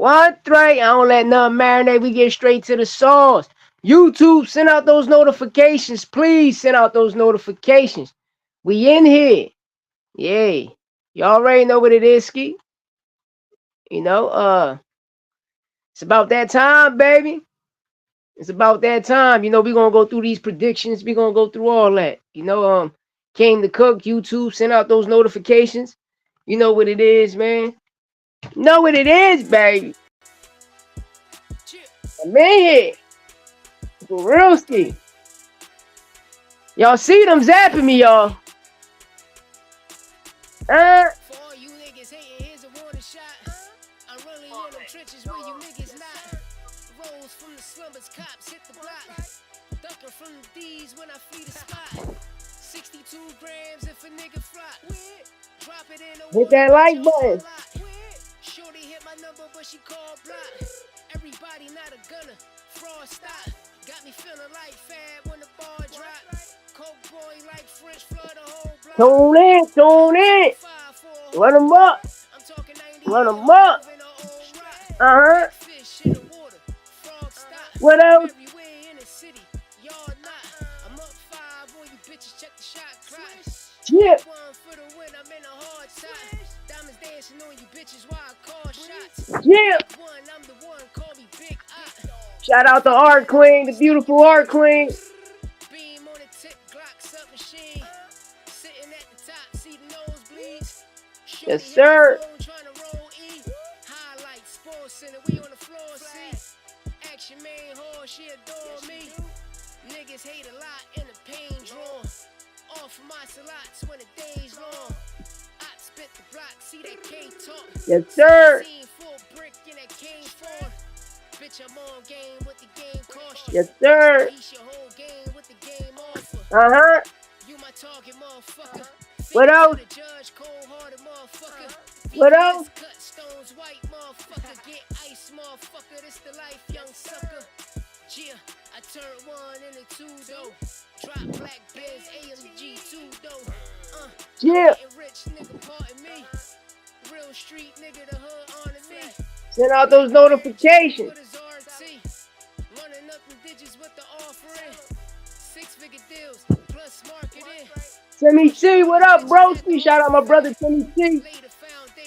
What right? I don't let nothing marinate. We get straight to the sauce. YouTube, send out those notifications. Please send out those notifications. We in here. Yay. Y'all already know what it is, Ski. You know, it's about that time, baby. It's about that time. You know, we're gonna go through these predictions. We're gonna go through all that. You know, Came to Cook, YouTube, send out those notifications. You know what it is, man. Know what it is, baby. I'm in here. For real ski. Y'all see them zapping me, y'all. For all you niggas hating, here's a warning shot. I'm really in them trenches where you niggas not. Rolls from the slumbers, cops hit the block. Ducker from the D's when I flee the spot. 62 grams if a nigga flop. Drop it in the Hit water, that like button. Shorty hit my number, but she called block. Everybody not a gunner, fraud stop. Got me feeling like Fab when the ball drop. Coke boy like French flood the whole block. Tune in, tune in. Run them up. I'm talking 90 Run them up. Uh-huh. fish in the water, frog stop. What else? Everywhere in the city, y'all not. I'm up 5, all you bitches check the shot clock. Yeah. One for the win, I'm in a hard time. Diamonds dancing on you bitches while I call shots. Yeah. One, I'm the one, call me Big Eye. Shout out the art queen, the beautiful art queen. Beam on the tip, Glock submachine. Sitting at the top, see the nosebleeds. Yes, sir. Trying to roll E. Highlights, sports center, we on the floor, see. Action main hall, she adore me. Niggas hate a lot in the pain drawn. Off of my slots when the day's long. I spit the block, see that K talk. Yes, sir. Full brick in that cane form. Bitch, I'm on game with the game caution. Yes, sir. Your whole game with the game offer. Uh-huh. You my target, motherfucker. What else? The judge, cold-hearted motherfucker. What else? Cut stones, white motherfucker. Get ice, motherfucker. This the life, young sucker. Yeah, I turned 1 into 2 though. Drop black Benz, AMG 2 though. Yeah. Rich nigga, pardon me. Real street nigga, the hood on me. Send out those notifications. Running up the digits with the offering. 6-figure deals plus marketing. Timmy C, what up, broski? Shout out my brother Timmy C.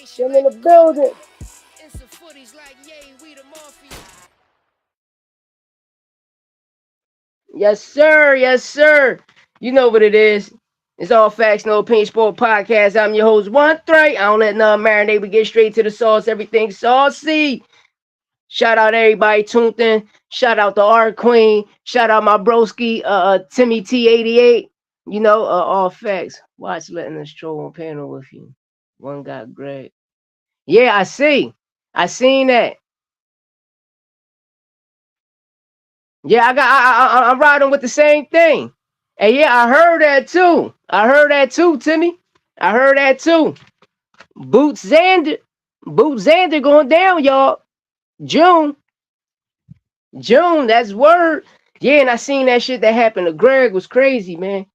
Still in the building. Yes, sir. Yes, sir. You know what it is. It's all facts, no opinion sport podcast. I'm your host, One Three. I don't let nothing marinate. We get straight to the sauce. Everything saucy. Shout out everybody tuned in. Shout out the art queen. Shout out my broski, Timmy T88. You know, all facts. Watch letting us troll on panel with you. One got Greg. Yeah, I see. I seen that. Yeah, I'm riding with the same thing. And yeah, I heard that too. I heard that too, Timmy. I heard that too. Boot Xander going down, y'all. June, that's word. Yeah, and I seen that shit that happened to Greg was crazy, man.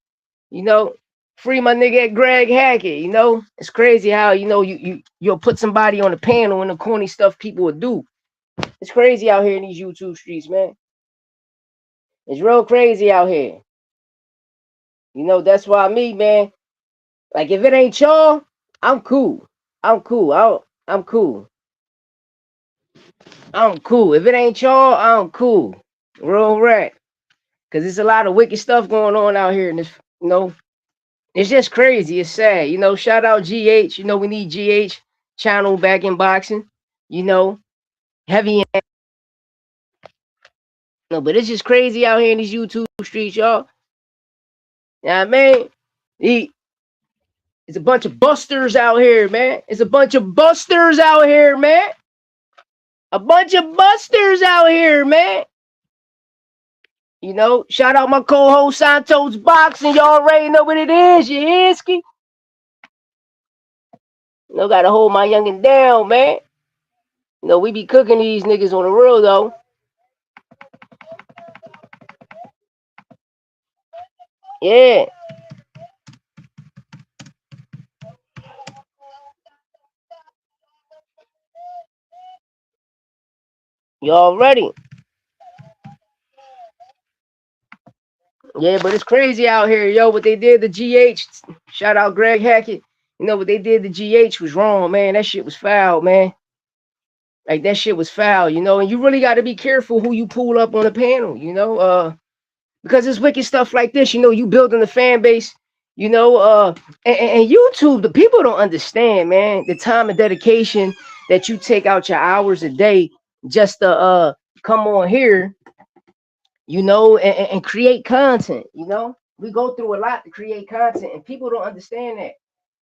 You know, free my nigga Greg Hackett. You know, it's crazy how you'll put somebody on the panel and the corny stuff people would do. It's crazy out here in these YouTube streets, man. It's real crazy out here. You know, that's why me, man. Like if it ain't y'all, I'm cool. I'm cool. I'm cool. I'm cool. If it ain't y'all, I'm cool. Real rap. Cause there's a lot of wicked stuff going on out here in this, it's just crazy. It's sad. You know, shout out GH. You know, we need GH channel back in boxing. You know, heavy in. No, but it's just crazy out here in these YouTube streets, y'all. Yeah, man. It's a bunch of busters out here, man. It's a bunch of busters out here, man. A bunch of busters out here, man. You know, shout out my co-host Santos Boxing. Y'all already know what it is. You hear, Ski? You know, gotta hold my youngin' down, man. You know, we be cooking these niggas on the real, though. Yeah. Y'all ready? Yeah, but it's crazy out here, yo. What they did to GH. Shout out Greg Hackett. You know what they did to GH was wrong, man. That shit was foul, man. Like that shit was foul, you know. And you really got to be careful who you pull up on the panel, you know. Because it's wicked stuff like this, you know. You building the fan base, you know. And YouTube, the people don't understand, man. The time and dedication that you take out your hours a day just to come on here, you know, and create content, you know. We go through a lot to create content, and people don't understand that,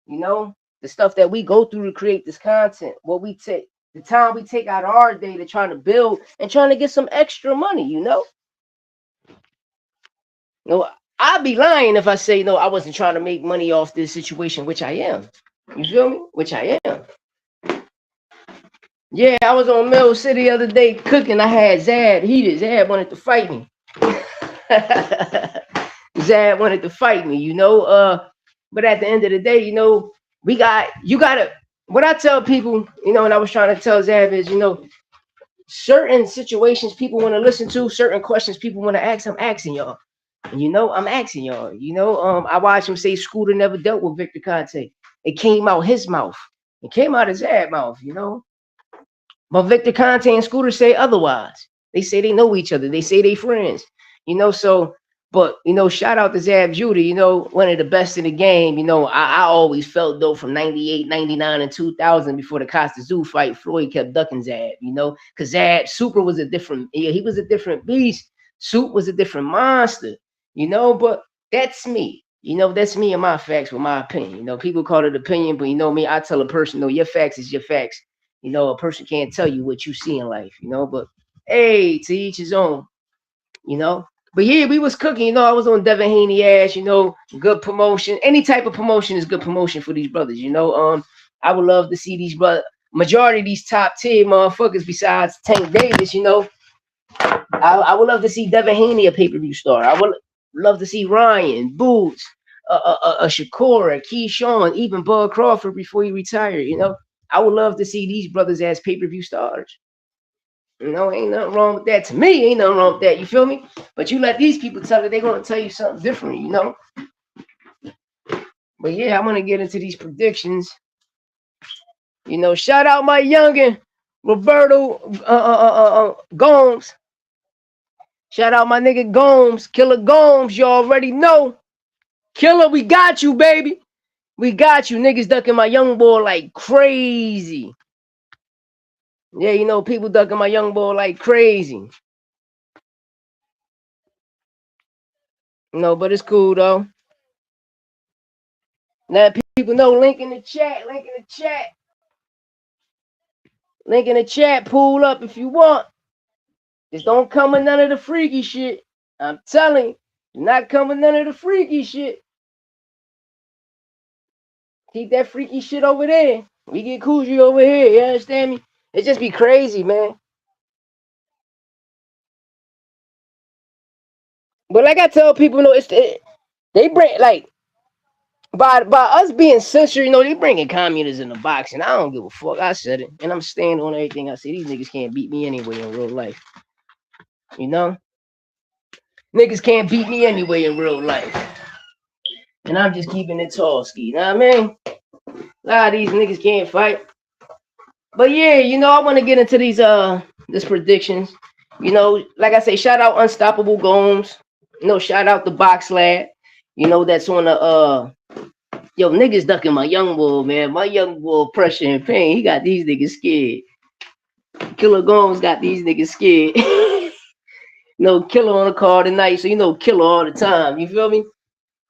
you know, the stuff that we go through to create this content, what we take, the time we take out of our day to try to build and trying to get some extra money, you know. No, I'd be lying if I say no, I wasn't trying to make money off this situation, which I am. You feel me? Which I am. Yeah, I was on Mill City the other day cooking. I had Zad heated. Zad wanted to fight me. Zad wanted to fight me, you know. But at the end of the day, you know, you gotta what I tell people, you know, and I was trying to tell Zad is, you know, certain situations people want to listen to, certain questions people want to ask, I'm asking y'all. And you know, I'm asking y'all, you know, I watched him say Scooter never dealt with Victor Conte. It came out his mouth. It came out his ad mouth, you know. But Victor Conte and Scooter say otherwise. They say they know each other. They say they friends. You know, so but you know, shout out to Zab Judah, you know, one of the best in the game. You know, I always felt though from 98, 99, and 2000 before the Costa Zoo fight, Floyd kept ducking Zab, you know, because Zab Super was a different, yeah, he was a different beast. Soup was a different monster, you know, but that's me. You know, that's me and my facts with my opinion. You know, people call it opinion, but you know me, I tell a person, no, your facts is your facts. You know, a person can't tell you what you see in life, you know, but hey, to each his own, you know. But yeah, we was cooking, you know, I was on Devin Haney ass, you know, good promotion. Any type of promotion is good promotion for these brothers, you know. I would love to see these brothers, majority of these top tier motherfuckers besides Tank Davis, you know. I would love to see Devin Haney a pay-per-view star. I would love to see Ryan, Boots, Shakur, Keyshawn, even Bud Crawford before he retired, you know. I would love to see these brothers as pay-per-view stars. You know, ain't nothing wrong with that. To me, ain't nothing wrong with that. You feel me? But you let these people tell it, they're gonna tell you something different, you know. But yeah, I'm gonna get into these predictions. You know, shout out my youngin, Roberto Gomes. Shout out my nigga Gomes, Killer Gomes. You already know, Killer. We got you, baby. We got you. Niggas ducking my young boy like crazy. Yeah, you know, people ducking my young boy like crazy. No, but it's cool though. Let people know. Link in the chat. Link in the chat. Link in the chat. Pull up if you want. Just don't come with none of the freaky shit. I'm telling you, not come with none of the freaky shit. Keep that freaky shit over there. We get Coogee over here. You understand me? It just be crazy, man. But like I tell people, you know, they bring like by us being censored, you know, they bringing communism in the box, and I don't give a fuck. I said it, and I'm standing on everything I say. These niggas can't beat me anyway in real life. You know, niggas can't beat me anyway in real life, and I'm just keeping it tall ski. You know what I mean? A lot of these niggas can't fight. But yeah, you know, I want to get into these predictions. You know, like I say, shout out Unstoppable Gomes. You know, shout out the Box Lad. You know, that's on the yo, niggas ducking my young boy, man. My young boy, pressure and pain. He got these niggas scared. Killer Gomes got these niggas scared. No Killer on the card tonight, so you know Killer all the time. You feel me?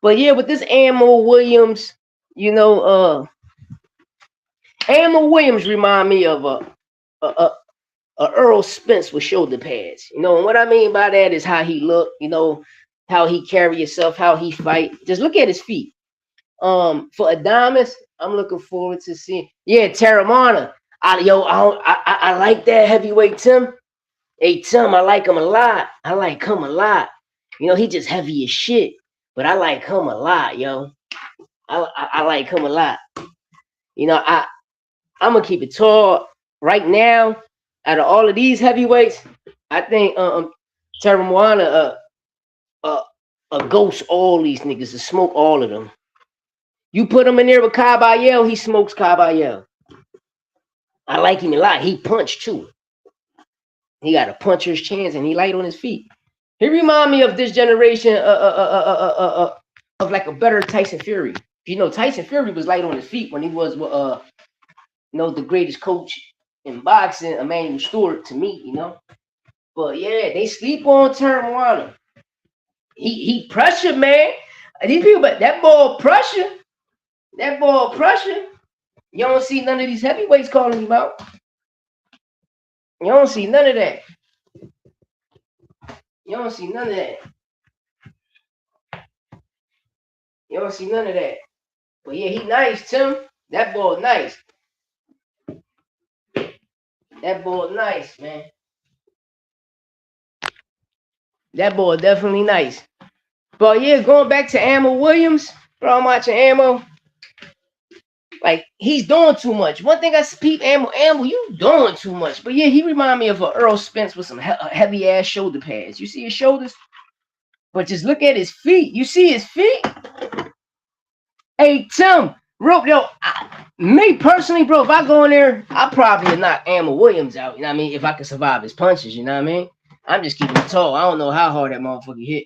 But yeah, with this Adamesx Williams, you know, Adamesx Williams remind me of a Earl Spence with shoulder pads. You know, and what I mean by that is how he look. You know, how he carry himself, how he fight. Just look at his feet. For Adamesx, I'm looking forward to seeing. Yeah, Terramana. I like that heavyweight Tim. Hey Tim, I like him a lot. I like him a lot. You know, he just heavy as shit, but I like him a lot, yo. I like him a lot. You know, I'm gonna keep it tall. Right now, Out of all of these heavyweights, I think Terramwana ghost all these niggas to smoke all of them. You put him in there with Kabayel, he smokes Kabayel. I like him a lot. He punched too. He got a puncher's chance and he light on his feet. He remind me of this generation of like a better Tyson Fury. You know, Tyson Fury was light on his feet when he was the greatest coach in boxing, Emmanuel Stewart, to me, But yeah, they sleep on Terramwana. He pressure, man. These people, but that ball pressure. You don't see none of these heavyweights calling him out. You don't see none of that. You don't see none of that. But yeah, he nice, Tim. That ball nice. That ball nice, man. That ball definitely nice. But yeah, going back to Adamesx Williams, bro, I'm watching Ammo. Like, he's doing too much. One thing I peep, Adamesx, you doing too much. But yeah, he remind me of a Earl Spence with some heavy ass shoulder pads. You see his shoulders? But just look at his feet. You see his feet? Hey, Tim, me personally, bro, if I go in there, I'll probably knock Adamesx Williams out. You know what I mean? If I can survive his punches, you know what I mean? I'm just keeping it tall. I don't know how hard that motherfucker hit.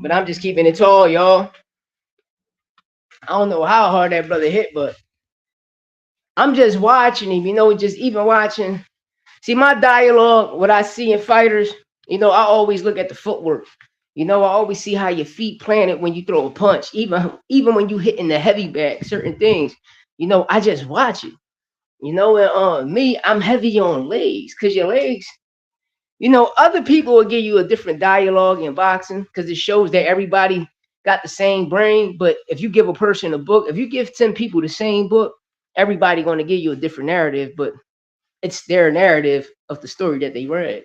But I'm just keeping it tall, y'all. I don't know how hard that brother hit, but I'm just watching him, just even watching. See, my dialogue, what I see in fighters, I always look at the footwork. I always see how your feet planted when you throw a punch. Even when you hit in the heavy bag, certain things, I just watch it. And me, I'm heavy on legs, because your legs, other people will give you a different dialogue in boxing because it shows that everybody got the same brain. But if you give a person a book, if you give 10 people the same book, everybody going to give you a different narrative, but it's their narrative of the story that they read,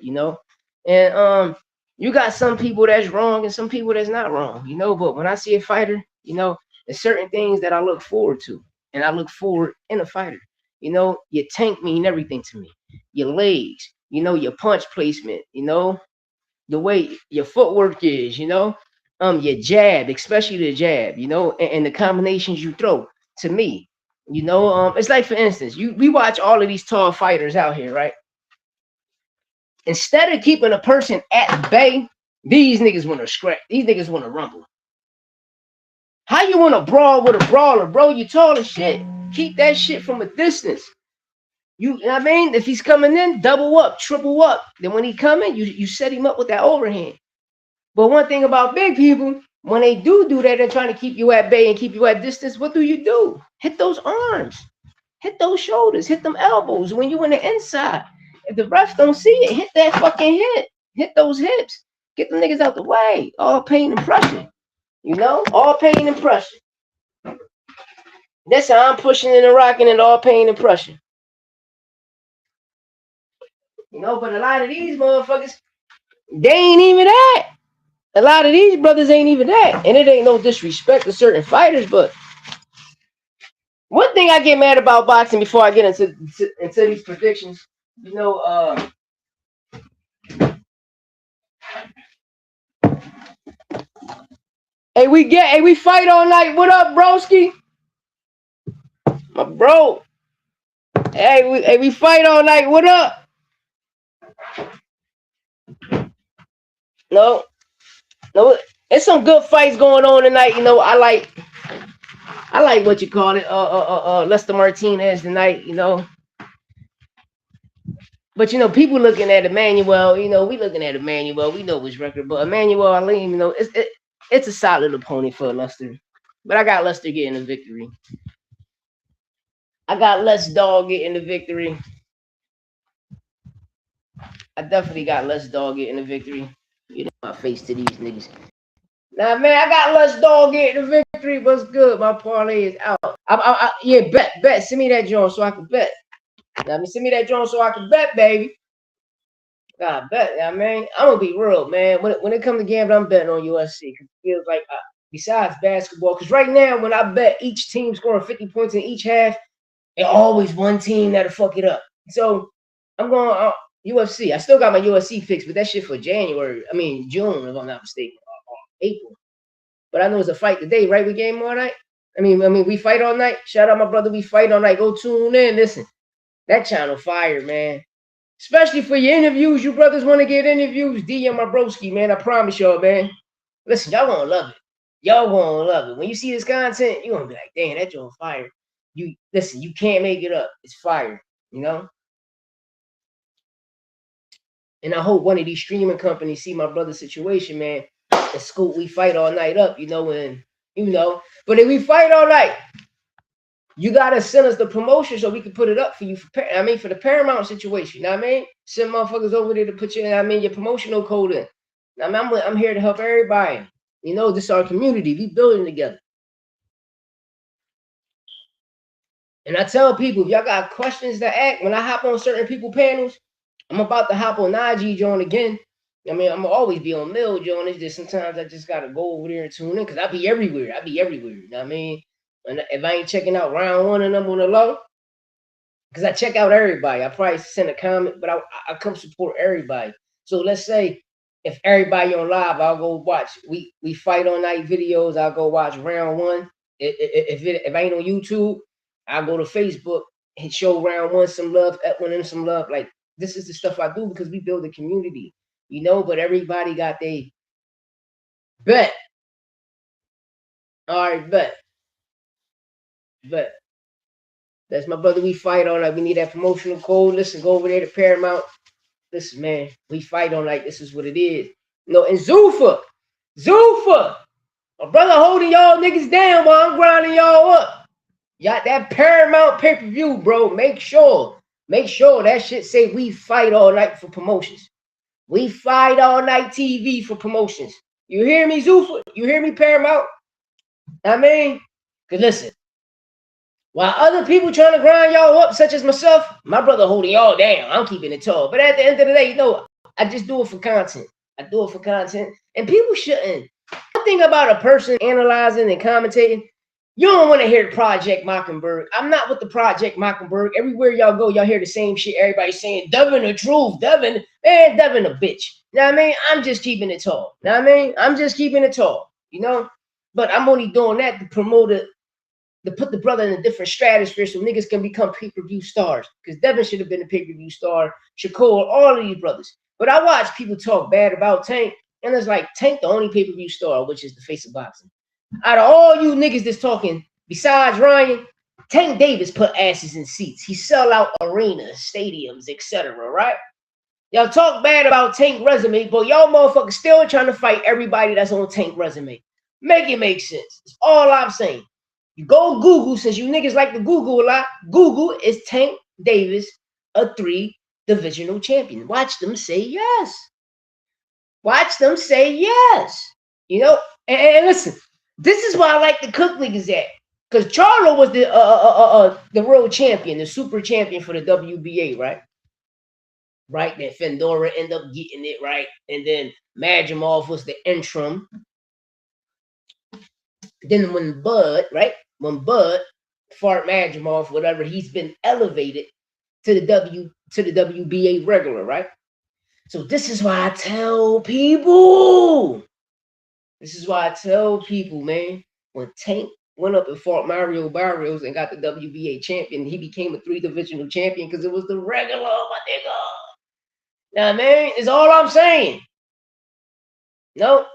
And you got some people that's wrong and some people that's not wrong, But when I see a fighter, there's certain things that I look forward to, and I look forward in a fighter. Your tank mean everything to me. Your legs, your punch placement, the way your footwork is, your jab, especially the jab, and the combinations you throw. To me, it's like, for instance, we watch all of these tall fighters out here, right? Instead of keeping a person at bay, these niggas want to scrap. These niggas want to rumble. How you want to brawl with a brawler, bro? You tall as shit. Keep that shit from a distance. You know what I mean? If he's coming in, double up, triple up. Then when he coming, you set him up with that overhand. But one thing about big people, when they do that, they're trying to keep you at bay and keep you at distance. What do? Hit those arms. Hit those shoulders. Hit them elbows when you in the inside. If the refs don't see it, hit that fucking hit. Hit those hips. Get them niggas out the way. All pain and pressure. All pain and pressure. That's how I'm pushing and rocking and all pain and pressure. But a lot of these motherfuckers, they ain't even that. A lot of these brothers ain't even that. And it ain't no disrespect to certain fighters, but one thing I get mad about boxing before I get into these predictions, hey, we fight all night. What up, broski? My bro. Hey, we fight all night. What up? No, there's some good fights going on tonight. I like what you call it. Lester Martinez tonight. But people looking at Emmanuel. We looking at Emmanuel. We know his record, but Emmanuel Ali, it's a solid opponent for Lester. But I got Lester getting the victory. I got Les Dog getting the victory. I definitely got Les Dog getting the victory. My face to these niggas. Nah, man, I got Les Dog getting the victory. What's good? My parlay is out. Yeah, bet. Send me that joint so I can bet. Send me that joint so I can bet, baby. God, bet, man. I'm gonna be real, man. When it comes to gambling, I'm betting on USC. It feels like, besides basketball, because right now when I bet each team scoring 50 points in each half, it's always one team that'll fuck it up. So I'm going UFC. I still got my UFC fix, but that shit for January. I mean June, if I'm not mistaken, or April. But I know it's a fight today, right? We game all night. I mean, we fight all night. Shout out my brother, we fight all night. Go tune in. Listen, that channel fire, man. Especially for your interviews. You brothers want to get interviews, DM my broski, man. I promise y'all, man. Listen, y'all gonna love it. Y'all gonna love it. When you see this content, you're gonna be like, damn, that joint fire. You listen, you can't make it up. It's fire, you know? And I hope one of these streaming companies see my brother's situation, man. And scoop, we fight all night up, you know, and but if we fight all night, you gotta send us the promotion so we can put it up for you. For the Paramount situation, you know what I mean? Send motherfuckers over there to put your promotional code in. I'm here to help everybody. You know, this is our community. We building together. And I tell people, if y'all got questions to ask, when I hop on certain people panels, I'm about to hop on Najee Joan again. I mean, I'm gonna always be on Mill Joan. It's just sometimes I just gotta go over there and tune in because I be everywhere. You know what I mean? And if I ain't checking out round one and I'm on the low, because I check out everybody. I probably send a comment, but I come support everybody. So let's say if everybody on live, I'll go watch. We fight all night videos. I'll go watch round one. If I ain't on YouTube, I'll go to Facebook and show round one some love, Edwin some love. Like, this is the stuff I do because we build a community, you know, but everybody got they bet. All right, bet. That's my brother. We fight all night. We need that promotional code. Listen, go over there to Paramount. Listen, man, we fight all night. This is what it is. No, and Zuffa, my brother holding y'all niggas down while I'm grinding y'all up. Y'all that Paramount pay-per-view, bro. Make sure that shit say we fight all night for promotions. We fight all night TV for promotions. You hear me, Zuffa? You hear me, Paramount? I mean, cause listen, while other people trying to grind y'all up, such as myself, my brother holding y'all down. I'm keeping it tall. But at the end of the day, you know, I just do it for content. And people shouldn't. One thing about a person analyzing and commentating, you don't want to hear Project Mockingbird. I'm not with the Project Mockingbird. Everywhere y'all go, y'all hear the same shit. Everybody saying, Devin the truth. Devin a bitch. You know what I mean? I'm just keeping it tall. You know what I mean? I'm just keeping it tall, you know? But I'm only doing that to promote it, to put the brother in a different stratosphere so niggas can become pay-per-view stars. Because Devin should have been a pay-per-view star. Shakur, all of these brothers. But I watch people talk bad about Tank, and it's like Tank the only pay-per-view star, which is the face of boxing. Out of all you niggas that's talking, besides Ryan, Tank Davis put asses in seats. He sell out arenas, stadiums, etc. Right? Y'all talk bad about Tank resume, but y'all motherfuckers still trying to fight everybody that's on Tank resume. Make it make sense. That's all I'm saying. You go Google, since you niggas like to Google a lot. Google, is Tank Davis a 3-divisional champion? Watch them say yes. You know, and listen, this is why I like the cook niggas at. Because Charlo was the world champion, the super champion for the WBA, right? Right, then Fedora ended up getting it, right? And then Majimov was the interim. Then when Bud Fart Majimov, whatever, he's been elevated to the WBA regular, right? So this is why I tell people, man, when Tank went up and fought Mario Barrios and got the WBA champion, he became a 3-divisional champion because it was the regular, my nigga. Now, man, is all I'm saying. No,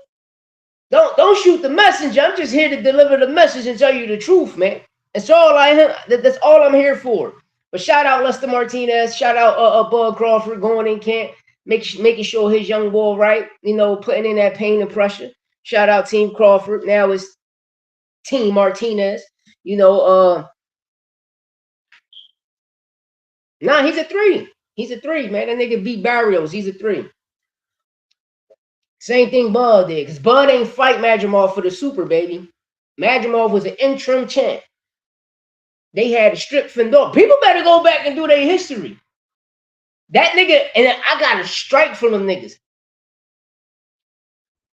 don't shoot the messenger. I'm just here to deliver the message and tell you the truth, man. That's all I'm here for. But shout out Lester Martinez, shout out Bud Crawford going in camp, making sure his young boy right, you know, putting in that pain and pressure. Shout out Team Crawford. Now it's Team Martinez. You know, nah, he's a 3. He's a 3, man. That nigga beat Barrios. He's a 3. Same thing Bud did, because Bud ain't fight Majimov for the super, baby. Majimov was an interim champ. They had a strip Fedor. People better go back and do their history. That nigga, and I got a strike from them niggas.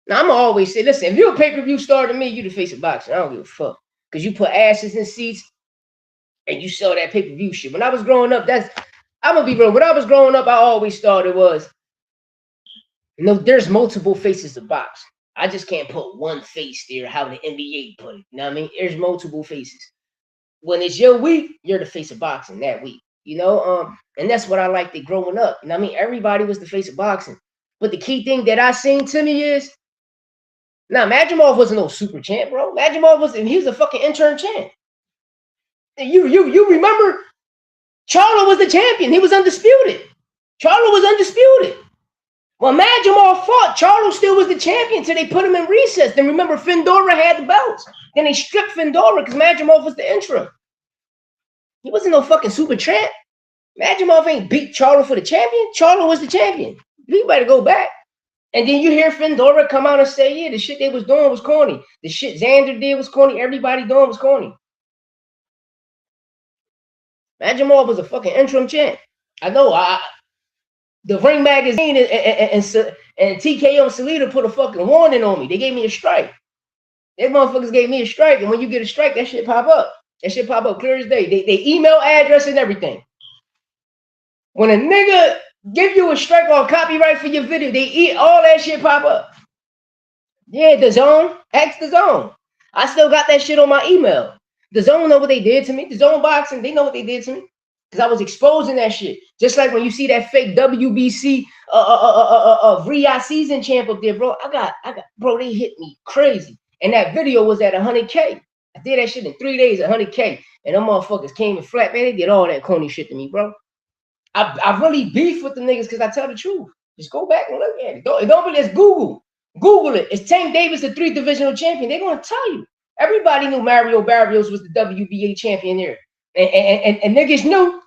Now, I'm always say, listen, if you're a pay-per-view star to me, you the face of boxing. I don't give a fuck. Because you put asses in seats and you sell that pay-per-view shit. When I was growing up, I'm gonna be real. When I was growing up, I always thought it was, there's multiple faces of boxing. I just can't put one face there, how the NBA put it. You know what I mean? There's multiple faces. When it's your week, you're the face of boxing that week. And that's what I liked it growing up. You know what I mean? Everybody was the face of boxing. But the key thing that I seen to me is, now Madrimov wasn't no super champ, bro. Madrimov he was a fucking intern champ. You remember Charlo was the champion. He was undisputed. Charlo was undisputed. Well, Madrimov fought. Charlo still was the champion until they put him in recess. Then remember, Findora had the belts. Then they stripped Findora because Madrimov was the interim. He wasn't no fucking super champ. Madrimov ain't beat Charlo for the champion. Charlo was the champion. You better go back. And then you hear Findora come out and say, yeah, the shit they was doing was corny. The shit Xander did was corny. Everybody doing was corny. Madrimov was a fucking interim champ. I know. The Ring Magazine and TKO and Salida put a fucking warning on me. They gave me a strike. They motherfuckers gave me a strike. And when you get a strike, that shit pop up. That shit pop up clear as day. They email address and everything. When a nigga give you a strike or copyright for your video, they eat all that shit pop up. Yeah, the Zone. Ask the Zone. I still got that shit on my email. The Zone know what they did to me. The Zone Boxing, they know what they did to me. Because I was exposing that shit. Just like when you see that fake WBC Riyadh season champ up there, bro. Bro, they hit me crazy. And that video was at 100K. I did that shit in 3 days, 100K. And them motherfuckers came and flat, man. They did all that corny shit to me, bro. I really beef with the niggas because I tell the truth. Just go back and look at it. Don't believe it's Google. Google it. It's Tank Davis, the 3 divisional champion. They're going to tell you. Everybody knew Mario Barrios was the WBA champion there. And niggas knew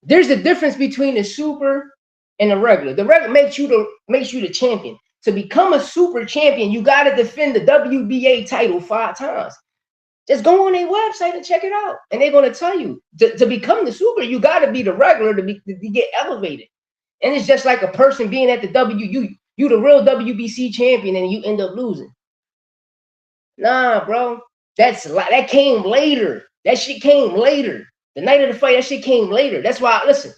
there's a difference between the super and the regular. The regular makes you the champion. To become a super champion, you got to defend the WBA title 5 times. Just go on their website and check it out. And they're going to tell you, to become the super, you got to be the regular to get elevated. And it's just like a person being at the you the real WBC champion and you end up losing. Nah, bro. That came later. That shit came later. The night of the fight, that shit came later. That's why, listen,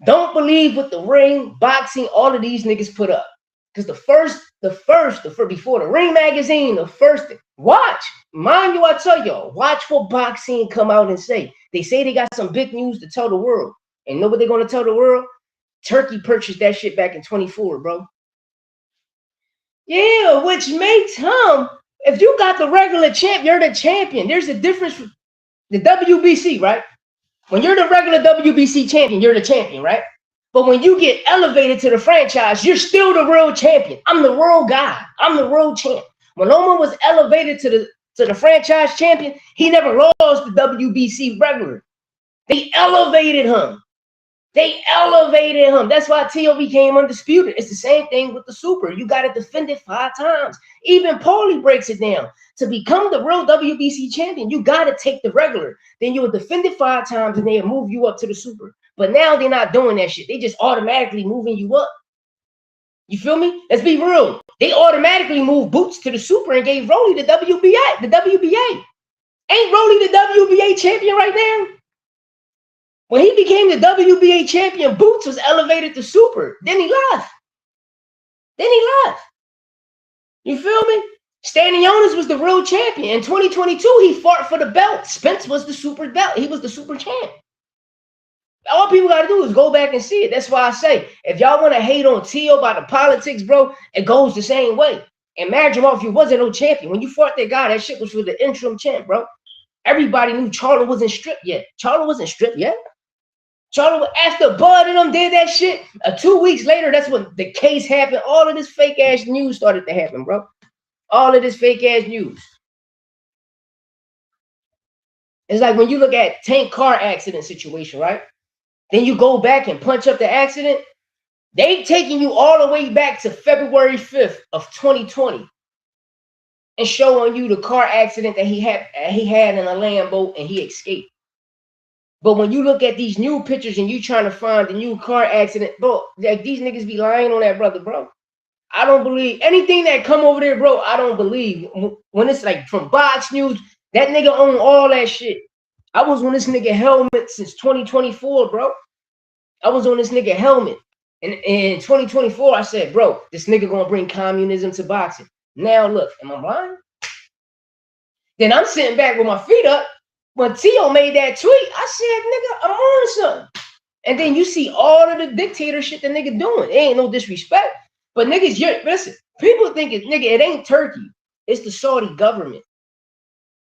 don't believe what the Ring, boxing, all of these niggas put up. Because the first, before the Ring magazine, the first thing, watch. Mind you, I tell y'all, watch what boxing come out and say. They say they got some big news to tell the world. And know what they're going to tell the world? Turkey purchased that shit back in 24, bro. Yeah, which makes him, if you got the regular champ, you're the champion. There's a difference. The WBC, right? When you're the regular WBC champion, you're the champion, right? But when you get elevated to the franchise, you're still the real champion. I'm the world guy. I'm the world champ. When Loma was elevated to the franchise champion, he never lost the WBC regular. They elevated him. That's why T.O. became undisputed. It's the same thing with the super. You got to defend it 5 times. Even Paulie breaks it down. To become the real WBC champion, you got to take the regular. Then you will defend it 5 times and they'll move you up to the super. But now they're not doing that shit. They just automatically moving you up. You feel me? Let's be real. They automatically moved Boots to the super and gave Rolly the WBA. Ain't Rolly the WBA champion right now? When he became the WBA champion, Boots was elevated to super. Then he left. You feel me? Stanionis was the real champion. In 2022, he fought for the belt. Spence was the super belt. He was the super champ. All people got to do is go back and see it. That's why I say, if y'all want to hate on T.O. about the politics, bro, it goes the same way. And Madrimov, if you wasn't no champion, when you fought that guy, that shit was for the interim champ, bro. Everybody knew Charlo wasn't stripped yet. Charlo, after Bud and them did that shit, 2 weeks later, that's when the case happened. All of this fake ass news started to happen, bro. All of this fake ass news. It's like when you look at Tank car accident situation, right? Then you go back and punch up the accident. They taking you all the way back to February 5th of 2020 and showing you the car accident that he had in a Lambo and he escaped. But when you look at these new pictures and you trying to find the new car accident, bro, like these niggas be lying on that brother, bro. I don't believe anything that come over there, bro. I don't believe when it's like from Box News, that nigga own all that shit. I was on this nigga helmet since 2024, bro. I was on this nigga helmet. And in 2024, I said, bro, this nigga gonna bring communism to boxing. Now look, am I blind? Then I'm sitting back with my feet up. When Tio made that tweet, I said, nigga, I'm on something. And then you see all of the dictator shit the nigga doing. It ain't no disrespect. But niggas, listen, people think it, nigga, it ain't Turkey. It's the Saudi government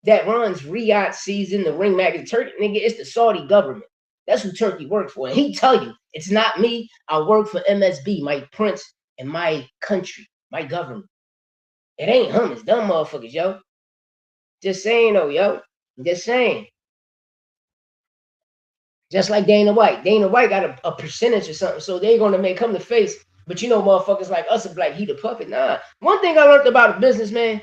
that runs Riyadh season, the ring magazine. Turkey, nigga, it's the Saudi government. That's who Turkey works for. And he tell you, it's not me. I work for MSB, my prince, and my country, my government. It ain't him. It's dumb motherfuckers, yo. Just saying, though, yo. Just saying. Just like Dana White. Dana White got a percentage or something, so they're going to make him the face. But you know, motherfuckers like us are like, he the puppet. Nah. One thing I learned about a businessman,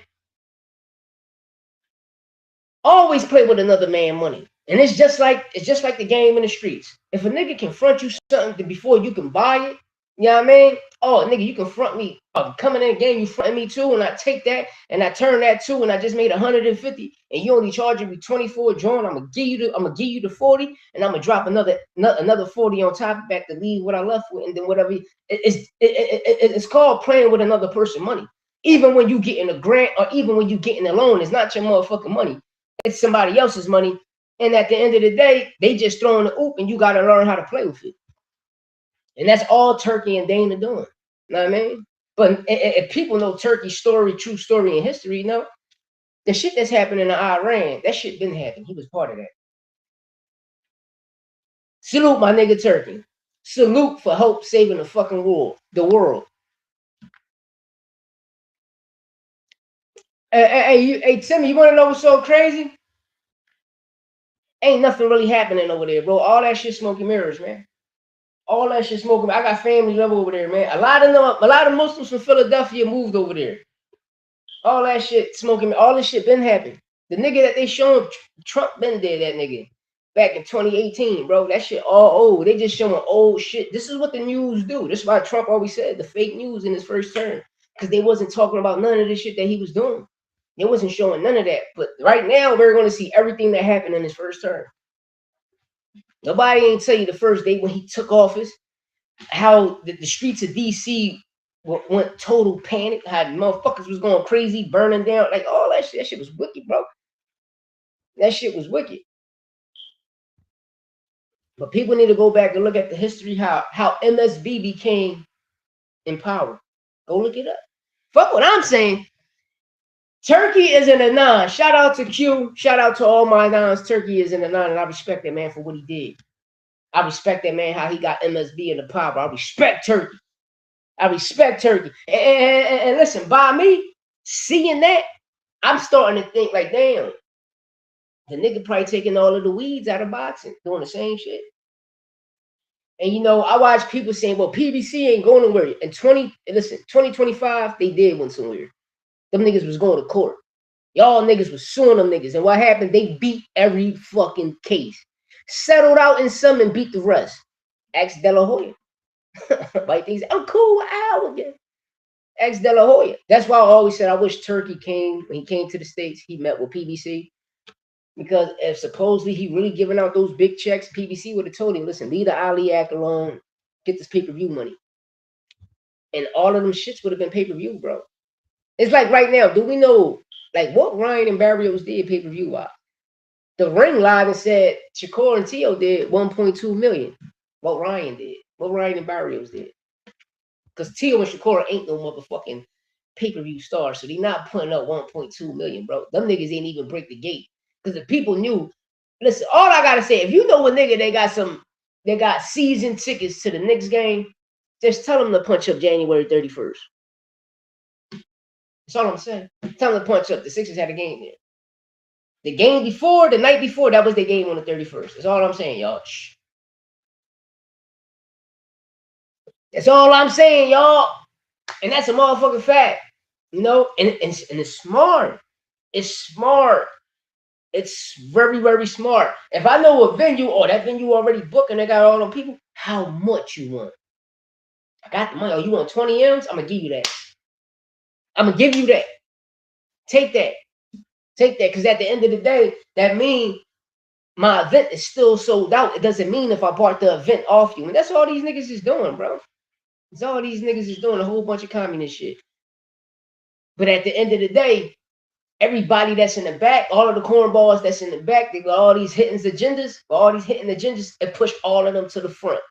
always play with another man's money. And it's just like the game in the streets. If a nigga can front you something before you can buy it, you know what I mean? Oh, nigga, you can front me. Coming in the game, you front me too, and I take that, and I turn that too, and I just made 150, and you only charging me 24 drawing. I'm gonna give you the 40, and I'm gonna drop another 40 on top of that to leave what I left with, and then whatever. It's called playing with another person's money. Even when you get in a grant, or even when you get in a loan, it's not your motherfucking money. It's somebody else's money. And at the end of the day, they just throwing the oop, and you got to learn how to play with it. And that's all Turkey and Dana doing. You know what I mean? But if people know Turkey's story, true story, and history, you know, the shit that's happening in Iran, that shit been happening. He was part of that. Salute my nigga Turkey. Salute for help saving the fucking world. Hey, Timmy, you want to know what's so crazy? Ain't nothing really happening over there, bro. All that shit smoking mirrors, man. All that shit smoking. I got family love over there, man. A lot of Muslims from Philadelphia moved over there. All that shit smoking. All this shit been happening. The nigga that they showing, Trump been there, that nigga. Back in 2018, bro. That shit all old. They just showing old shit. This is what the news do. This is why Trump always said the fake news in his first term. Because they wasn't talking about none of this shit that he was doing. They wasn't showing none of that. But right now, we're going to see everything that happened in his first term. Nobody ain't tell you the first day when he took office, how the streets of D.C. went total panic, how motherfuckers was going crazy, burning down, like all that shit. That shit was wicked, bro. That shit was wicked. But people need to go back and look at the history, how MSB became in power. Go look it up. Fuck what I'm saying. Turkey is in a 9. Shout out to Q. Shout out to all my 9s. Turkey is in a 9, and I respect that man for what he did. I respect that man, how he got MSB in the power. I respect Turkey. I respect Turkey. And listen, by me seeing that, I'm starting to think like, damn, the nigga probably taking all of the weeds out of boxing, doing the same shit. And you know, I watch people saying, well, PBC ain't going nowhere. In 2025, they did win somewhere. Them niggas was going to court. Y'all niggas was suing them niggas. And what happened? They beat every fucking case. Settled out in some and beat the rest. Ask De La Hoya. Like things, I'm cool with Al again. Ask De La Hoya. That's why I always said I wish Turkey came, when he came to the States, he met with PBC. Because if supposedly he really giving out those big checks, PBC would have told him, listen, leave the Ali Act alone, get this pay-per-view money. And all of them shits would have been pay-per-view, bro. It's like right now, do we know, like, what Ryan and Barrios did pay-per-view wise? The Ring live and said Shakur and Tio did 1.2 million. What Ryan did. What Ryan and Barrios did. Because Tio and Shakur ain't no motherfucking pay-per-view stars, so they not putting up 1.2 million, bro. Them niggas ain't even break the gate. Because the people knew, listen, all I gotta say, if you know a nigga they got season tickets to the Knicks game, just tell them to punch up January 31st. That's all I'm saying. Tell them to punch up. The Sixers had a game there. The game before, the night before, that was the game on the 31st. That's all I'm saying, y'all. Shh. That's all I'm saying, y'all. And that's a motherfucking fact. You know? And it's smart. It's smart. It's very, very smart. If I know a venue, or that venue already booked and they got all them people, how much you want? I got the money. Oh, you want 20 M's? I'm going to give you that. I'm going to give you that. Take that. Take that. Because at the end of the day, that means my event is still sold out. It doesn't mean if I bought the event off you. And that's all these niggas is doing, bro. That's all these niggas is doing, a whole bunch of communist shit. But at the end of the day, everybody that's in the back, all of the cornballs that's in the back, they got all these hidden agendas. All these hidden agendas, it pushed all of them to the front.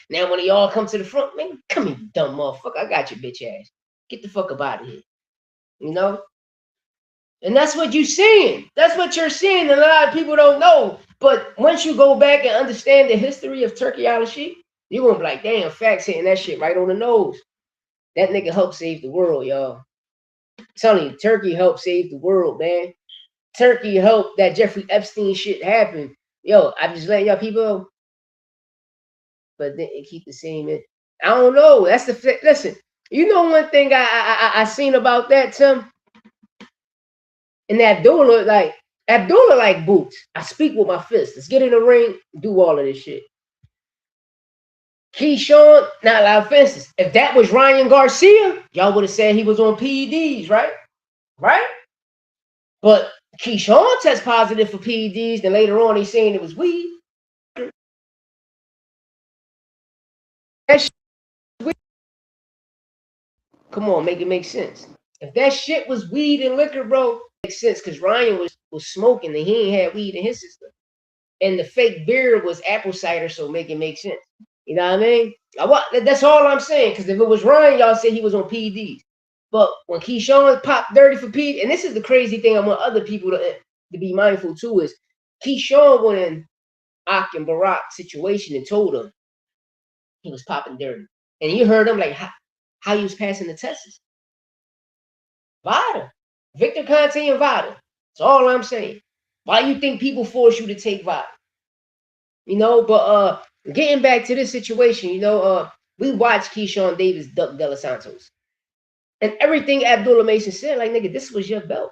Now, when they all come to the front, man, come here, you dumb motherfucker. I got your bitch ass. Get the fuck up out of here. You know? And that's what you're seeing. That's what you're seeing. And a lot of people don't know. But once you go back and understand the history of Turkey Al-Sheikh, you're going to be like, damn, facts hitting that shit right on the nose. That nigga helped save the world, y'all. I'm telling you, Turkey helped save the world, man. Turkey helped that Jeffrey Epstein shit happen. Yo, I'm just letting y'all people, but then it keep the same. I don't know. That's the listen. You know one thing I seen about that, Tim? And Abdullah like boots. I speak with my fist. Let's get in the ring, do all of this shit. Keyshawn, not a lot of offenses. If that was Ryan Garcia, y'all would have said he was on PEDs, right? Right? But Keyshawn tests positive for PEDs, then later on he's saying it was weed. That shit was weed. Come on, make it make sense. If that shit was weed and liquor, bro, it makes sense because Ryan was smoking and he ain't had weed in his system. And the fake beer was apple cider, so make it make sense. You know what I mean? That's all I'm saying. Because if it was Ryan, y'all said he was on PEDs. But when Keyshawn popped dirty for PED, and this is the crazy thing I want other people to be mindful too, is Keyshawn went in Ak and Barack's situation and told him he was popping dirty. And you heard him like how he was passing the tests. Vada. Victor Conte and Vada. That's all I'm saying. Why you think people force you to take Vada? You know, but getting back to this situation, you know, we watched Keyshawn Davis duck De Los Santos. And everything Abdullah Mason said, like, nigga, this was your belt.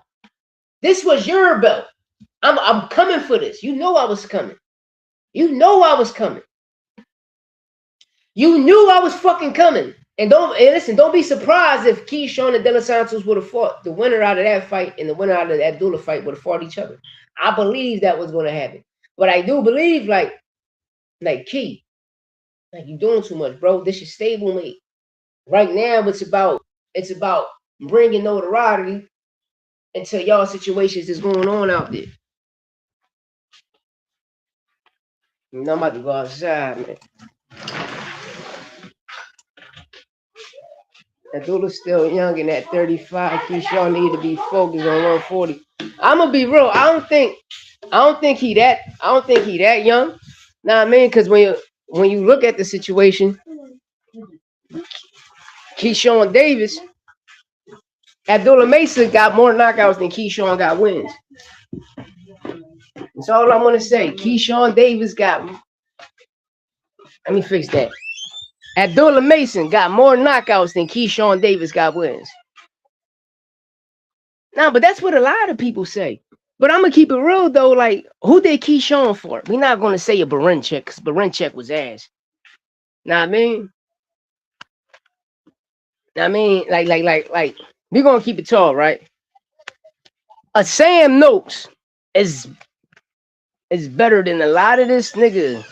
This was your belt. I'm coming for this. You know I was coming. You know I was coming. You knew I was fucking coming. And listen, don't be surprised if Keyshawn and De Los Santos would have fought. The winner out of that fight and the winner out of the Abdullah fight would have fought each other. I believe that was going to happen. But I do believe, like Key, like you doing too much, bro. This is stablemate. Right now, it's about bringing notoriety into y'all situations that's going on out there. You know, I'm about to go outside, man. Abdullah's still young and at 35. Keyshawn need to be focused on 140. I'm gonna be real. I don't think he that young. Nah, I mean, because when you look at the situation, Keyshawn Davis, Abdullah Mason got more knockouts than Keyshawn got wins. That's all I'm gonna say. Keyshawn Davis got. Let me fix that. Abdullah Mason got more knockouts than Keyshawn Davis got wins. Nah, but that's what a lot of people say. But I'm gonna keep it real though. Like, who did Keyshawn for? We're not gonna say a Barenchek because Barenchek was ass. Know what I mean? Like, we're gonna keep it tall, right? A Sam Noakes is better than a lot of this nigga.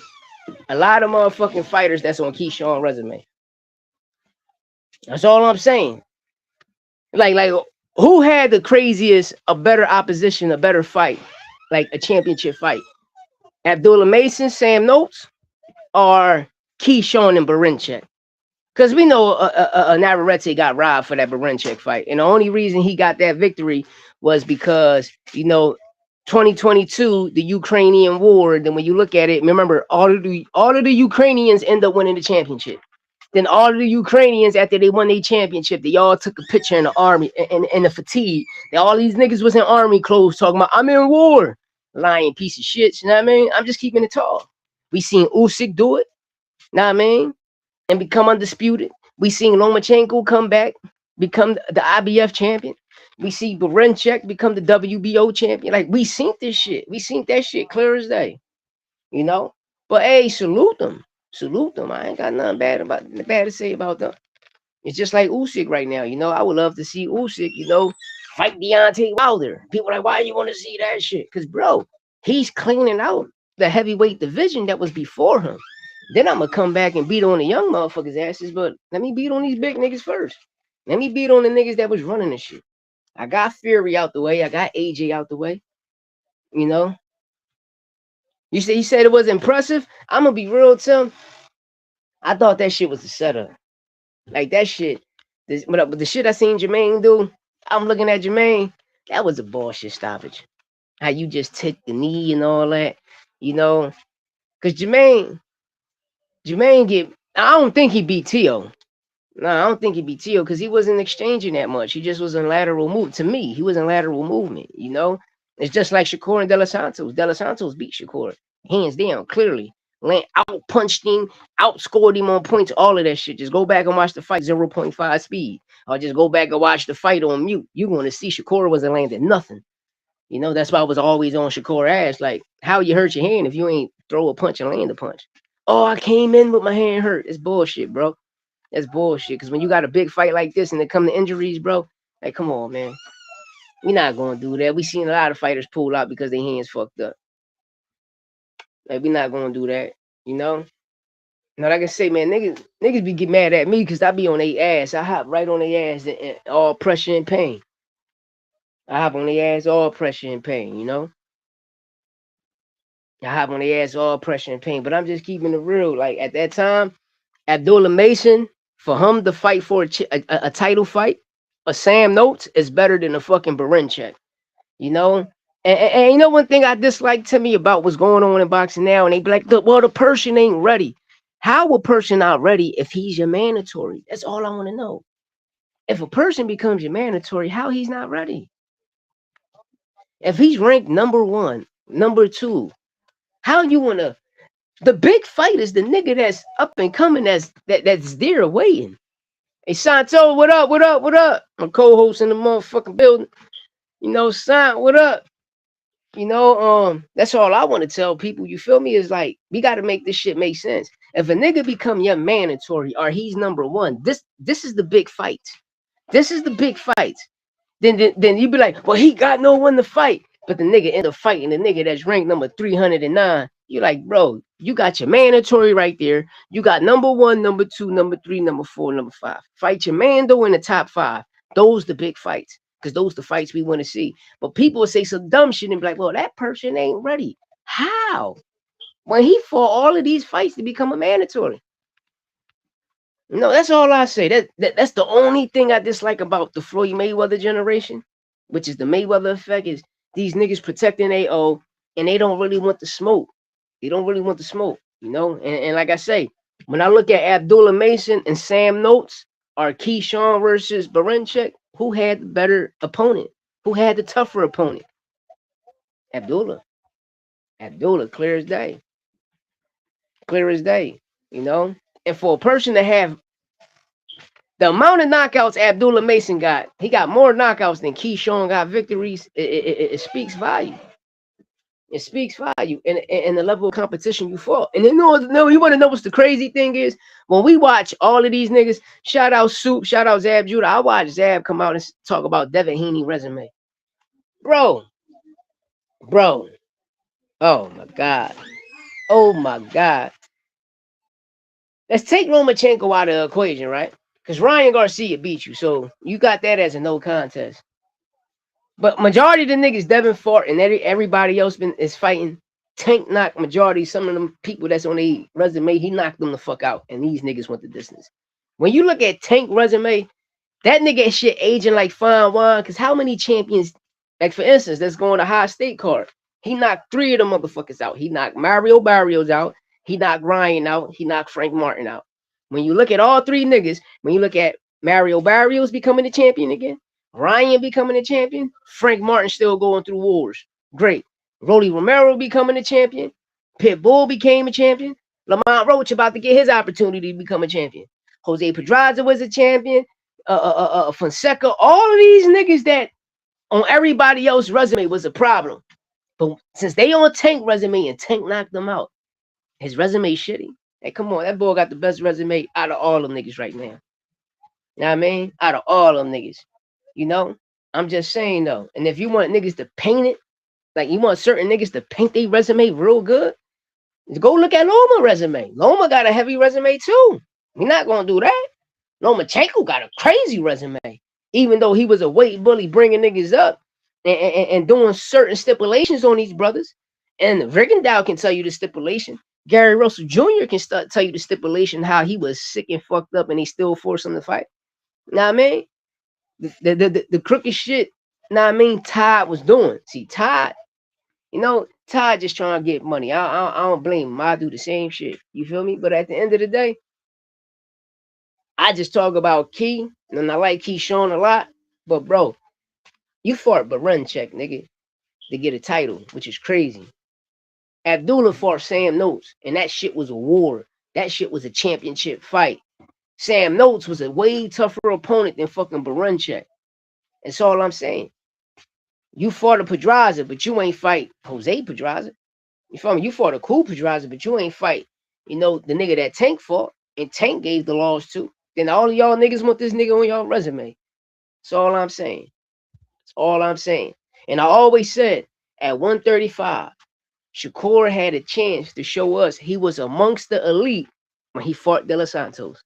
A lot of motherfucking fighters that's on Keyshawn resume. That's all I'm saying. Like who had the craziest, a better opposition, a better fight, like a championship fight? Abdullah Mason, Sam Noakes, or Keyshawn and Barenchek? Because we know Navarrete got robbed for that Barenchek fight. And the only reason he got that victory was because, you know, 2022, the Ukrainian war. Then when you look at it, remember, all of the Ukrainians end up winning the championship. Then all of the Ukrainians, after they won their championship, they all took a picture in the army, in the fatigue. All these niggas was in army clothes talking about, I'm in war. Lying piece of shit, you know what I mean? I'm just keeping it tall. We seen Usyk do it, know what I mean? And become undisputed. We seen Lomachenko come back, become the IBF champion. We see Barenchek become the WBO champion. Like, we seen this shit. We seen that shit clear as day. You know? But hey, salute them. Salute them. I ain't got nothing bad to say about them. It's just like Usyk right now. You know, I would love to see Usyk, you know, fight Deontay Wilder. People are like, why you want to see that shit? Because, bro, he's cleaning out. the heavyweight division that was before him. Then I'm gonna come back and beat on the young motherfuckers' asses. But let me beat on these big niggas first. Let me beat on the niggas that was running this shit. I got Fury out the way. I got AJ out the way. You know. You said it was impressive. I'm gonna be real, Tim. I thought that shit was a setup. Like that shit. But the shit I seen Jermaine do, I'm looking at Jermaine. That was a bullshit stoppage. How you just took the knee and all that, you know? Cause Jermaine get. I don't think he beat Tio. No, I don't think he beat Tio because he wasn't exchanging that much. He just was in lateral move. To me, he was in lateral movement. You know, it's just like Shakur and De Los Santos. De Los Santos beat Shakur hands down, clearly. Out punched him, outscored him on points, all of that shit. Just go back and watch the fight 0.5 speed, or just go back and watch the fight on mute. You're going to see Shakur wasn't landing nothing. You know, that's why I was always on Shakur ass. Like, how you hurt your hand if you ain't throw a punch and land a punch? Oh, I came in with my hand hurt. It's bullshit, bro. That's bullshit. Because when you got a big fight like this and it come to injuries, bro, like, come on, man. We not going to do that. We seen a lot of fighters pull out because their hands fucked up. Like, we not going to do that, you know? Now, like I say, man, niggas be get mad at me because I be on their ass. I hop right on their ass and all pressure and pain. I hop on their ass, all pressure and pain, you know? I hop on their ass, all pressure and pain. But I'm just keeping it real. Like, at that time, Abdullah Mason, for him to fight for a title fight, a Sam Notes is better than a fucking Barinchek, you know? And you know one thing I dislike to me about what's going on in boxing now, and they be like, well, the person ain't ready. How a person not ready if he's your mandatory? That's all I want to know. If a person becomes your mandatory, how he's not ready? If he's ranked number 1, number 2, how you want to... The big fight is the nigga that's up and coming, that's there waiting. Hey, Santo, what up, what up, what up? My co-host in the motherfucking building. You know, San, what up? You know, that's all I want to tell people. You feel me? Is like, we got to make this shit make sense. If a nigga become your mandatory or he's number 1, this is the big fight. This is the big fight. Then you be like, well, he got no one to fight. But the nigga end up fighting the nigga that's ranked number 309. You're like, bro, you got your mandatory right there. You got number 1, number 2, number 3, number 4, number 5. Fight your mando in the top 5. Those the big fights. Because those the fights we want to see. But people will say some dumb shit and be like, well, that person ain't ready. How? When he fought all of these fights to become a mandatory. No, that's all I say. That's the only thing I dislike about the Floyd Mayweather generation, which is the Mayweather effect, is these niggas protecting AO and they don't really want the smoke. They don't really want the smoke, you know? And like I say, when I look at Abdullah Mason and Sam Notes or Keyshawn versus Barinchek, who had the better opponent? Who had the tougher opponent? Abdullah. Abdullah, clear as day. Clear as day, you know? And for a person to have the amount of knockouts Abdullah Mason got, he got more knockouts than Keyshawn got victories. It speaks value. It speaks value and the level of competition you fought. And then, no, you want to know what's the crazy thing is? When we watch all of these niggas, shout out Soup, shout out Zab Judah. I watch Zab come out and talk about Devin Haney resume. Bro. Oh my God. Oh my God. Let's take Lomachenko out of the equation, right? Because Ryan Garcia beat you. So you got that as a no contest. But majority of the niggas Devin fought and everybody else is fighting. Tank knocked majority. Some of them people that's on their resume, he knocked them the fuck out. And these niggas went the distance. When you look at Tank resume, that nigga shit aging like fine wine. Because how many champions, like for instance, let's go on a high state card. He knocked 3 of them motherfuckers out. He knocked Mario Barrios out. He knocked Ryan out. He knocked Frank Martin out. When you look at all 3 niggas, when you look at Mario Barrios becoming the champion again, Ryan becoming a champion, Frank Martin still going through wars. Great. Rolly Romero becoming a champion. Pitbull became a champion. Lamont Roach about to get his opportunity to become a champion. Jose Pedraza was a champion. Fonseca, all of these niggas that on everybody else's resume was a problem. But since they on Tank resume and Tank knocked them out, his resume shitty. Hey, come on, that boy got the best resume out of all them niggas right now. You know what I mean? Out of all them niggas. You know? I'm just saying though. And if you want niggas to paint it, like you want certain niggas to paint their resume real good, Go look at Loma resume. Loma got a heavy resume too. We're not gonna do that. Lomachenko got a crazy resume. Even though he was a weight bully bringing niggas up and doing certain stipulations on these brothers. And Rigondeaux can tell you the stipulation. Gary Russell Jr. can tell you the stipulation how he was sick and fucked up and he still forced him to fight. Know what I mean? The crooked shit, know what I mean, Todd was doing. See, Todd, Todd just trying to get money. I don't blame him. I do the same shit. You feel me? But at the end of the day, I just talk about Key, and I like Keyshawn a lot. But bro, you fought Barunchek, nigga, to get a title, which is crazy. Abdullah fought Sam Notes, and that shit was a war. That shit was a championship fight. Sam Notes was a way tougher opponent than fucking Barunchek. That's all I'm saying. You fought a Pedraza, but you ain't fight Jose Pedraza. You feel me? You fought a cool Pedraza, but you ain't fight, the nigga that Tank fought, and Tank gave the loss to. Then all of y'all niggas want this nigga on y'all resume. That's all I'm saying. That's all I'm saying. And I always said, at 135, Shakur had a chance to show us he was amongst the elite when he fought De Los Santos.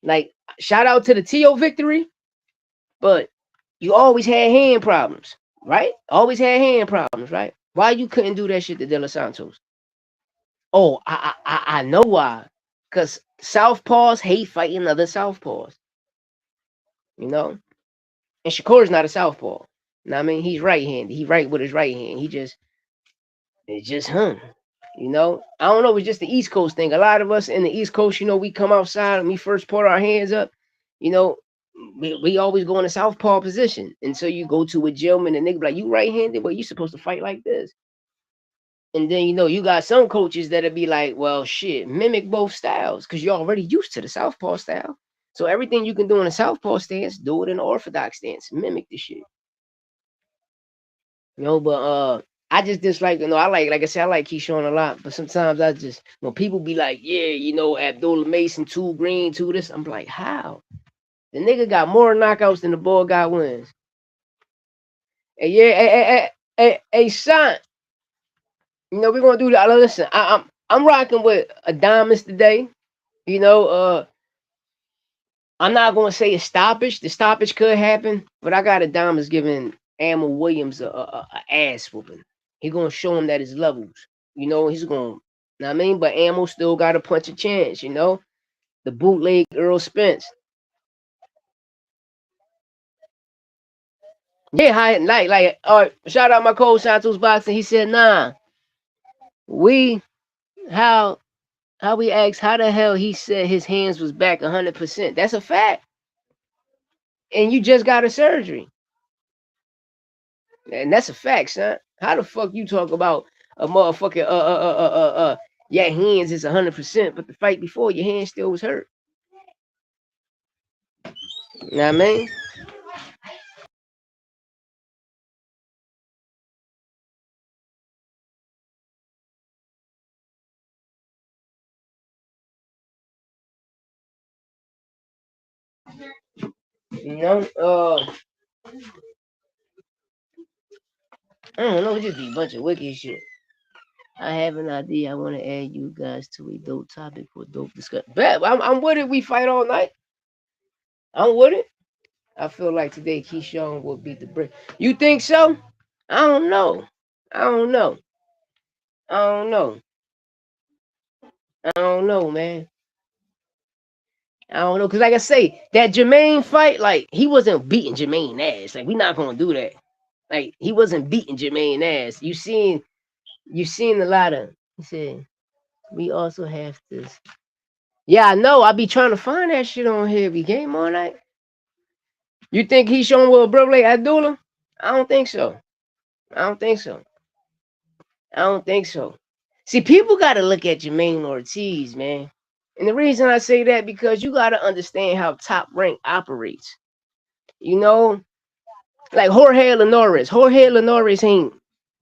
Like, shout out to the T.O. victory, but you always had hand problems, right? Always had hand problems, right? Why you couldn't do that shit to De Los Santos? Oh, I know why. Because Southpaws hate fighting other Southpaws. And Shakur's not a Southpaw. I mean, he's right-handed. He right with his right hand. It's just him. I don't know. It's just the East Coast thing. A lot of us in the East Coast, we come outside and we first put our hands up. We always go in a southpaw position. And so you go to a gym and the nigga be like, you right-handed? Well, you supposed to fight like this. And then, you got some coaches that'll be like, well, shit, mimic both styles because you're already used to the southpaw style. So everything you can do in a southpaw stance, do it in an orthodox stance. Mimic the shit. But I just dislike, like I said, I like Keyshawn a lot. But sometimes I just, when people be like, yeah, Abdullah Mason, 2 green, 2 this, I'm like, how? The nigga got more knockouts than the boy got wins. And hey, son, we're gonna do that. Listen, I'm rocking with Adamesx today. I'm not gonna say a stoppage. The stoppage could happen, but I got Adamesx giving Adamesx Williams a ass whooping. He gonna show him that his levels. He's gonna. Know what I mean? But Adamesx still got a punch a chance. The bootleg Earl Spence. Yeah, like, all right, shout out my coach Santos Boxing. He said, nah, how we asked how the hell he said his hands was back 100%. That's a fact. And you just got a surgery. And that's a fact, son. How the fuck you talk about a motherfucking your hands is 100%, but the fight before your hand still was hurt. You know what I mean? I don't know, it just be a bunch of wicked shit. I have an idea. I want to add you guys to a dope topic for dope discussion. Bet, I'm with it. We fight all night. I'm with it. I feel like today Keyshawn will beat the brick. You think so? I don't know. I don't know. I don't know. I don't know, man. I don't know. Because like I say, that Jermaine fight, like, he wasn't beating Jermaine ass. Like, we not going to do that. Like, he wasn't beating Jermaine ass. You seen a lot of, he said, we also have this. Yeah, I know. I be trying to find that shit on here. We game all night. You think he's showing with a brother like Abdullah? I don't think so. I don't think so. I don't think so. See, people got to look at Jermaine Ortiz, man. And the reason I say that, because you got to understand how Top Rank operates. Like Jorge Linares. Jorge Linares ain't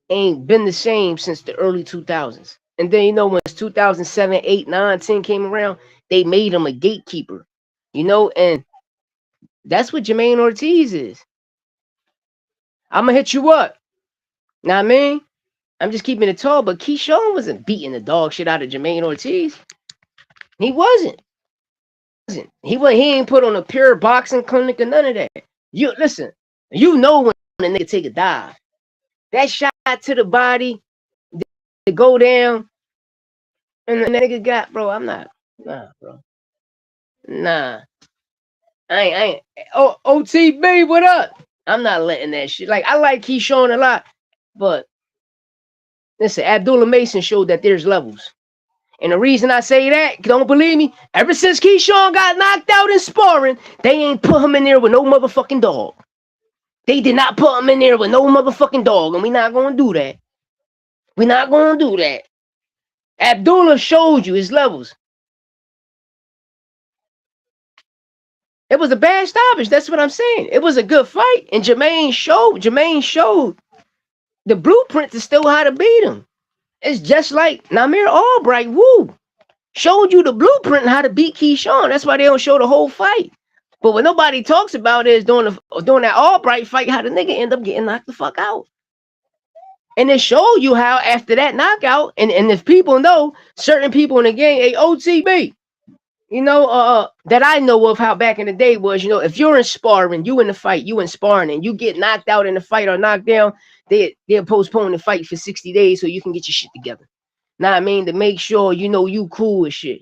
been the same since the early 2000s. And then, when 2007, 8, 9, 10 came around, they made him a gatekeeper. And that's what Jermaine Ortiz is. I'm going to hit you up. Know what I mean? I'm just keeping it tall, but Keyshawn wasn't beating the dog shit out of Jermaine Ortiz. He wasn't. He ain't put on a pure boxing clinic or none of that. You listen, you know when a nigga take a dive. That shot to the body, to go down, and the nigga got, bro, I'm not, nah, bro. Nah. I ain't. Oh, OTB, what up? I'm not letting that shit. Like, I like Keyshawn a lot, but listen, Abdullah Mason showed that there's levels. And the reason I say that, don't believe me, ever since Keyshawn got knocked out in sparring, they ain't put him in there with no motherfucking dog. They did not put him in there with no motherfucking dog, and we not gonna do that. We not gonna do that. Abdullah showed you his levels. It was a bad stoppage. That's what I'm saying. It was a good fight, and Jermaine showed the blueprint to still how to beat him. It's just like Namir Albright, showed you the blueprint on how to beat Keyshawn. That's why they don't show the whole fight. But what nobody talks about is during that Albright fight, how the nigga end up getting knocked the fuck out. And it showed you how after that knockout, and if people know, certain people in the game, hey, OTB, you know, that I know of how back in the day was, you know, if you're in sparring, you in the fight, you in sparring, and you get knocked out in the fight or knocked down, they'll postpone the fight for 60 days so you can get your shit together. Know what I mean? To make sure you know you cool with shit.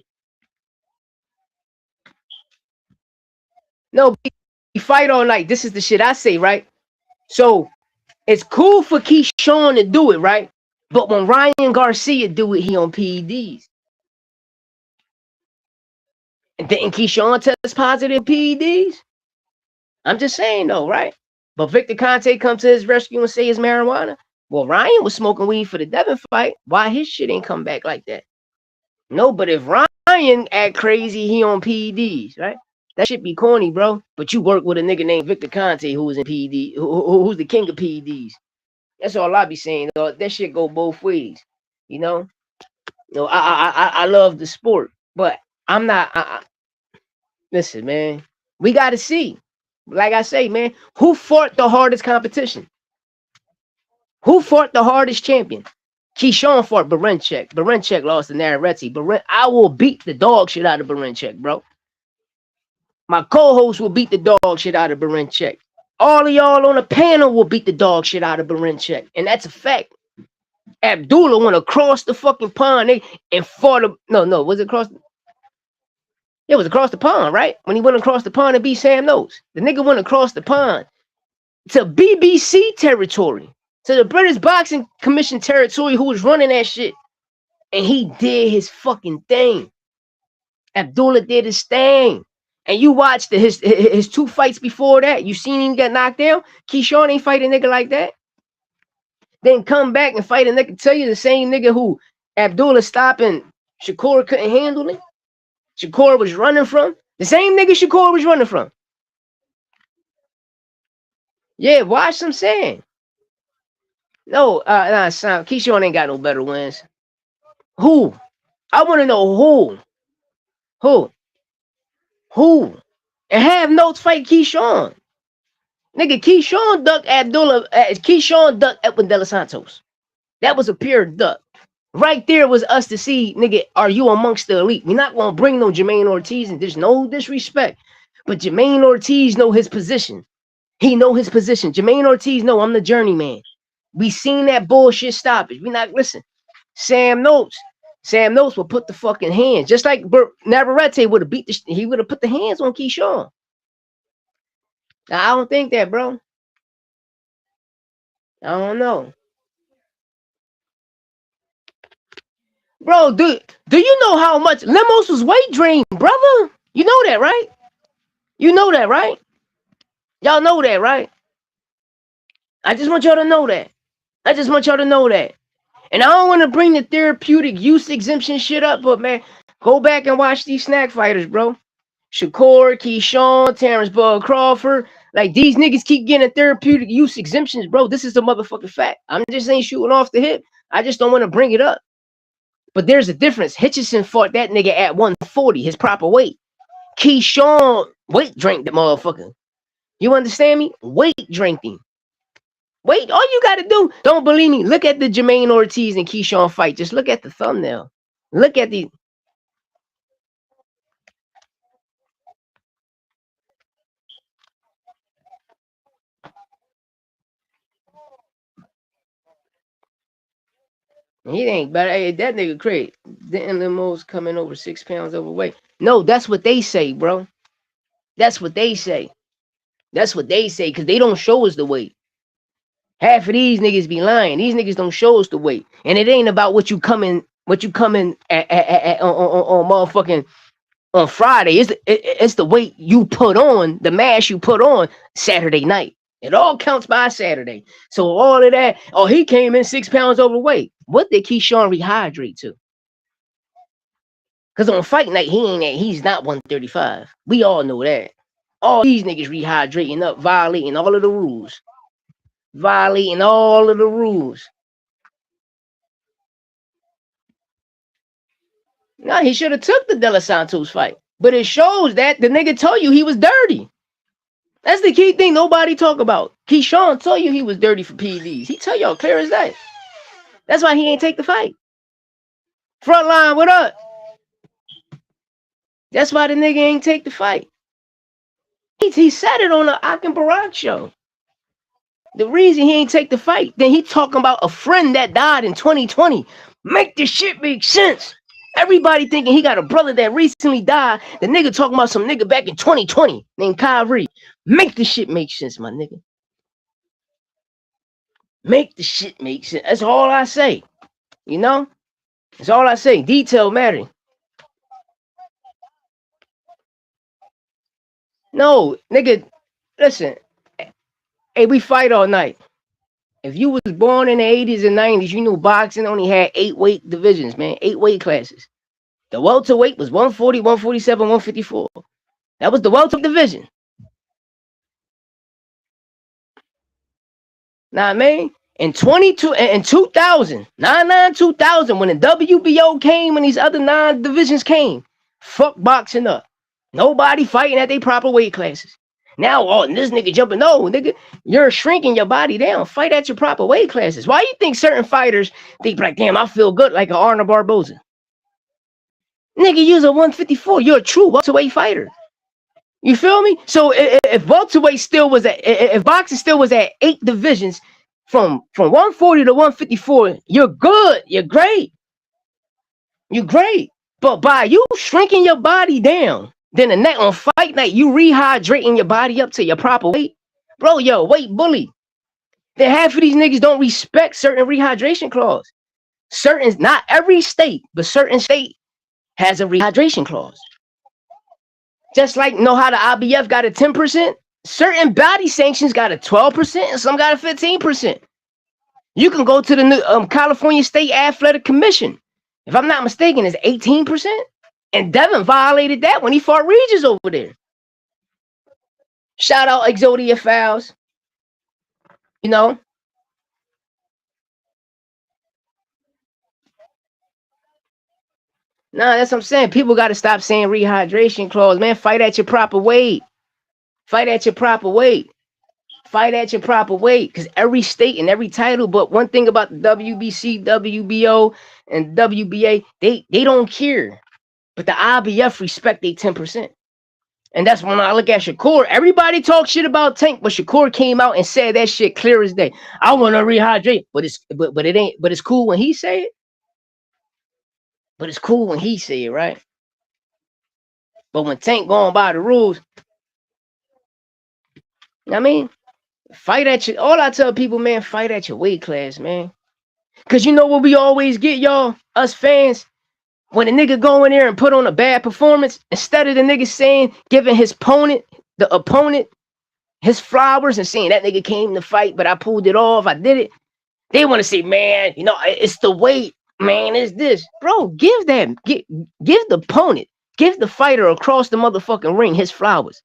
No, we fight all night. This is the shit I say, right? So it's cool for Keyshawn to do it, right? But when Ryan Garcia do it, he on PEDs. And didn't Keyshawn test positive PEDs? I'm just saying though, right? But Victor Conte come to his rescue and say it's marijuana. Well, Ryan was smoking weed for the Devin fight. Why his shit ain't come back like that? No, but if Ryan act crazy, he on PEDs, right? That shit be corny, bro. But you work with a nigga named Victor Conte who was in PED, who's the king of PEDs. That's all I be saying, though. That shit go both ways, you know. I love the sport, but I'm not. Listen, man, we got to see. Like I say, man, who fought the hardest competition? Who fought the hardest champion? Keyshawn fought Barenchek. Barenchek lost to Navarrete. I will beat the dog shit out of Barenchek, bro. My co-host will beat the dog shit out of Barenchek. All of y'all on the panel will beat the dog shit out of Barenchek. And that's a fact. Abdullah went across the fucking pond and fought him. No, was it across? It was across the pond, right? When he went across the pond and beat Sam Notes. The nigga went across the pond to BBC territory, to the British Boxing Commission territory, who was running that shit. And he did his fucking thing. Abdullah did his thing. And you watched his two fights before that. You seen him get knocked down. Keyshawn ain't fight a nigga like that. Then come back and fight a nigga. Tell you the same nigga who Abdullah stopped and Shakur couldn't handle it. Shakur was running from. The same nigga Shakur was running from. Yeah, watch them saying. No, Keyshawn ain't got no better wins. Who? I want to know who. And have Notes fight Keyshawn. Nigga, Keyshawn ducked Abdullah. Keyshawn ducked Edwin De Los Santos. That was a pure duck. Right there was us to see, nigga, are you amongst the elite? We're not going to bring no Jermaine Ortiz, and there's no disrespect. But Jermaine Ortiz know his position. He know his position. Jermaine Ortiz know I'm the journeyman. We seen that bullshit stoppage. We not, listen, Sam Notes will put the fucking hands. Just like Navarrete would have he would have put the hands on Keyshawn. Now, I don't think that, bro. I don't know. Bro, do you know how much Lemos was weight drained, brother? You know that, right? You know that, right? Y'all know that, right? I just want y'all to know that. And I don't want to bring the therapeutic use exemption shit up, but man, go back and watch these snack fighters, bro. Shakur, Keyshawn, Terrence Bud Crawford. Like, these niggas keep getting therapeutic use exemptions, bro. This is the motherfucking fact. I'm just ain't shooting off the hip. I just don't want to bring it up. But there's a difference. Hitchison fought that nigga at 140, his proper weight. Keyshawn weight drank the motherfucker. You understand me? Weight drank him. Wait, all you got to do, don't believe me, look at the Jermaine Ortiz and Keyshawn fight. Just look at the thumbnail. Look at the... He ain't, but hey, that nigga crazy. Denton Limo's coming over 6 pounds overweight. No, that's what they say, bro. That's what they say. That's what they say, because they don't show us the weight. Half of these niggas be lying. These niggas don't show us the weight. And it ain't about what you coming at on motherfucking on Friday. It's the weight you put on, the mass you put on Saturday night. It all counts by Saturday. So all of that, oh, he came in 6 pounds overweight. What did Keyshawn rehydrate to? Because on fight night, he's not 135. We all know that. All these niggas rehydrating up, violating all of the rules. Violating all of the rules. Nah, he should have took the De Los Santos fight. But it shows that the nigga told you he was dirty. That's the key thing nobody talk about. Keyshawn told you he was dirty for PEDs. He tell y'all clear as day. That's why he ain't take the fight. Frontline, what up? That's why the nigga ain't take the fight. He said it on the Akin Barak show. The reason he ain't take the fight, then he talking about a friend that died in 2020. Make this shit make sense. Everybody thinking he got a brother that recently died. The nigga talking about some nigga back in 2020 named Kyrie. Make the shit make sense, my nigga. Make the shit make sense. That's all I say. You know? That's all I say. Detail matter. No, nigga, listen. Hey, we fight all night. If you was born in the 80s and 90s, you knew boxing only had 8 weight divisions, man. 8 weight classes. The welterweight was 140, 147, 154. That was the welterweight division. Nah, man. In 2000, 2000, when the WBO came and these other 9 divisions came, fuck boxing up. Nobody fighting at their proper weight classes. Now, oh, this nigga jumping. No, nigga, you're shrinking your body down. Fight at your proper weight classes. Why you think certain fighters think like, damn, I feel good like an Arnold Barboza? Nigga, you're a 154. You're a true welterweight fighter. You feel me? So if welterweight still was at, if boxing still was at 8 divisions from 140 to 154, you're good. You're great. You're great. But by you shrinking your body down, then the next on fight night, you rehydrating your body up to your proper weight. Bro, yo, weight bully. Then half of these niggas don't respect certain rehydration clause. Certain, not every state, but certain state has a rehydration clause. Just like know how the IBF got a 10%, certain body sanctions got a 12% and some got a 15%. You can go to the California State Athletic Commission. If I'm not mistaken, it's 18%. And Devin violated that when he fought Regis over there. Shout out Exodia Fouls. You know? Nah, that's what I'm saying. People got to stop saying rehydration clause. Man, fight at your proper weight. Fight at your proper weight. Fight at your proper weight. Because every state and every title, but one thing about the WBC, WBO, and WBA, they don't care. But the IBF respect they 10%. And that's when I look at Shakur. Everybody talks shit about Tank, but Shakur came out and said that shit clear as day. I want to rehydrate, but it's cool when he say it. But it's cool when he say it, right? But when Tank going by the rules, I mean, fight at your. All I tell people, man, fight at your weight class, man. Cause you know what we always get, y'all, us fans. When a nigga go in there and put on a bad performance, instead of the nigga saying, giving the opponent, his flowers and saying that nigga came to fight, but I pulled it off, I did it. They want to say, man, you know, it's the weight, man, it's this. Bro, give the opponent, give the fighter across the motherfucking ring his flowers.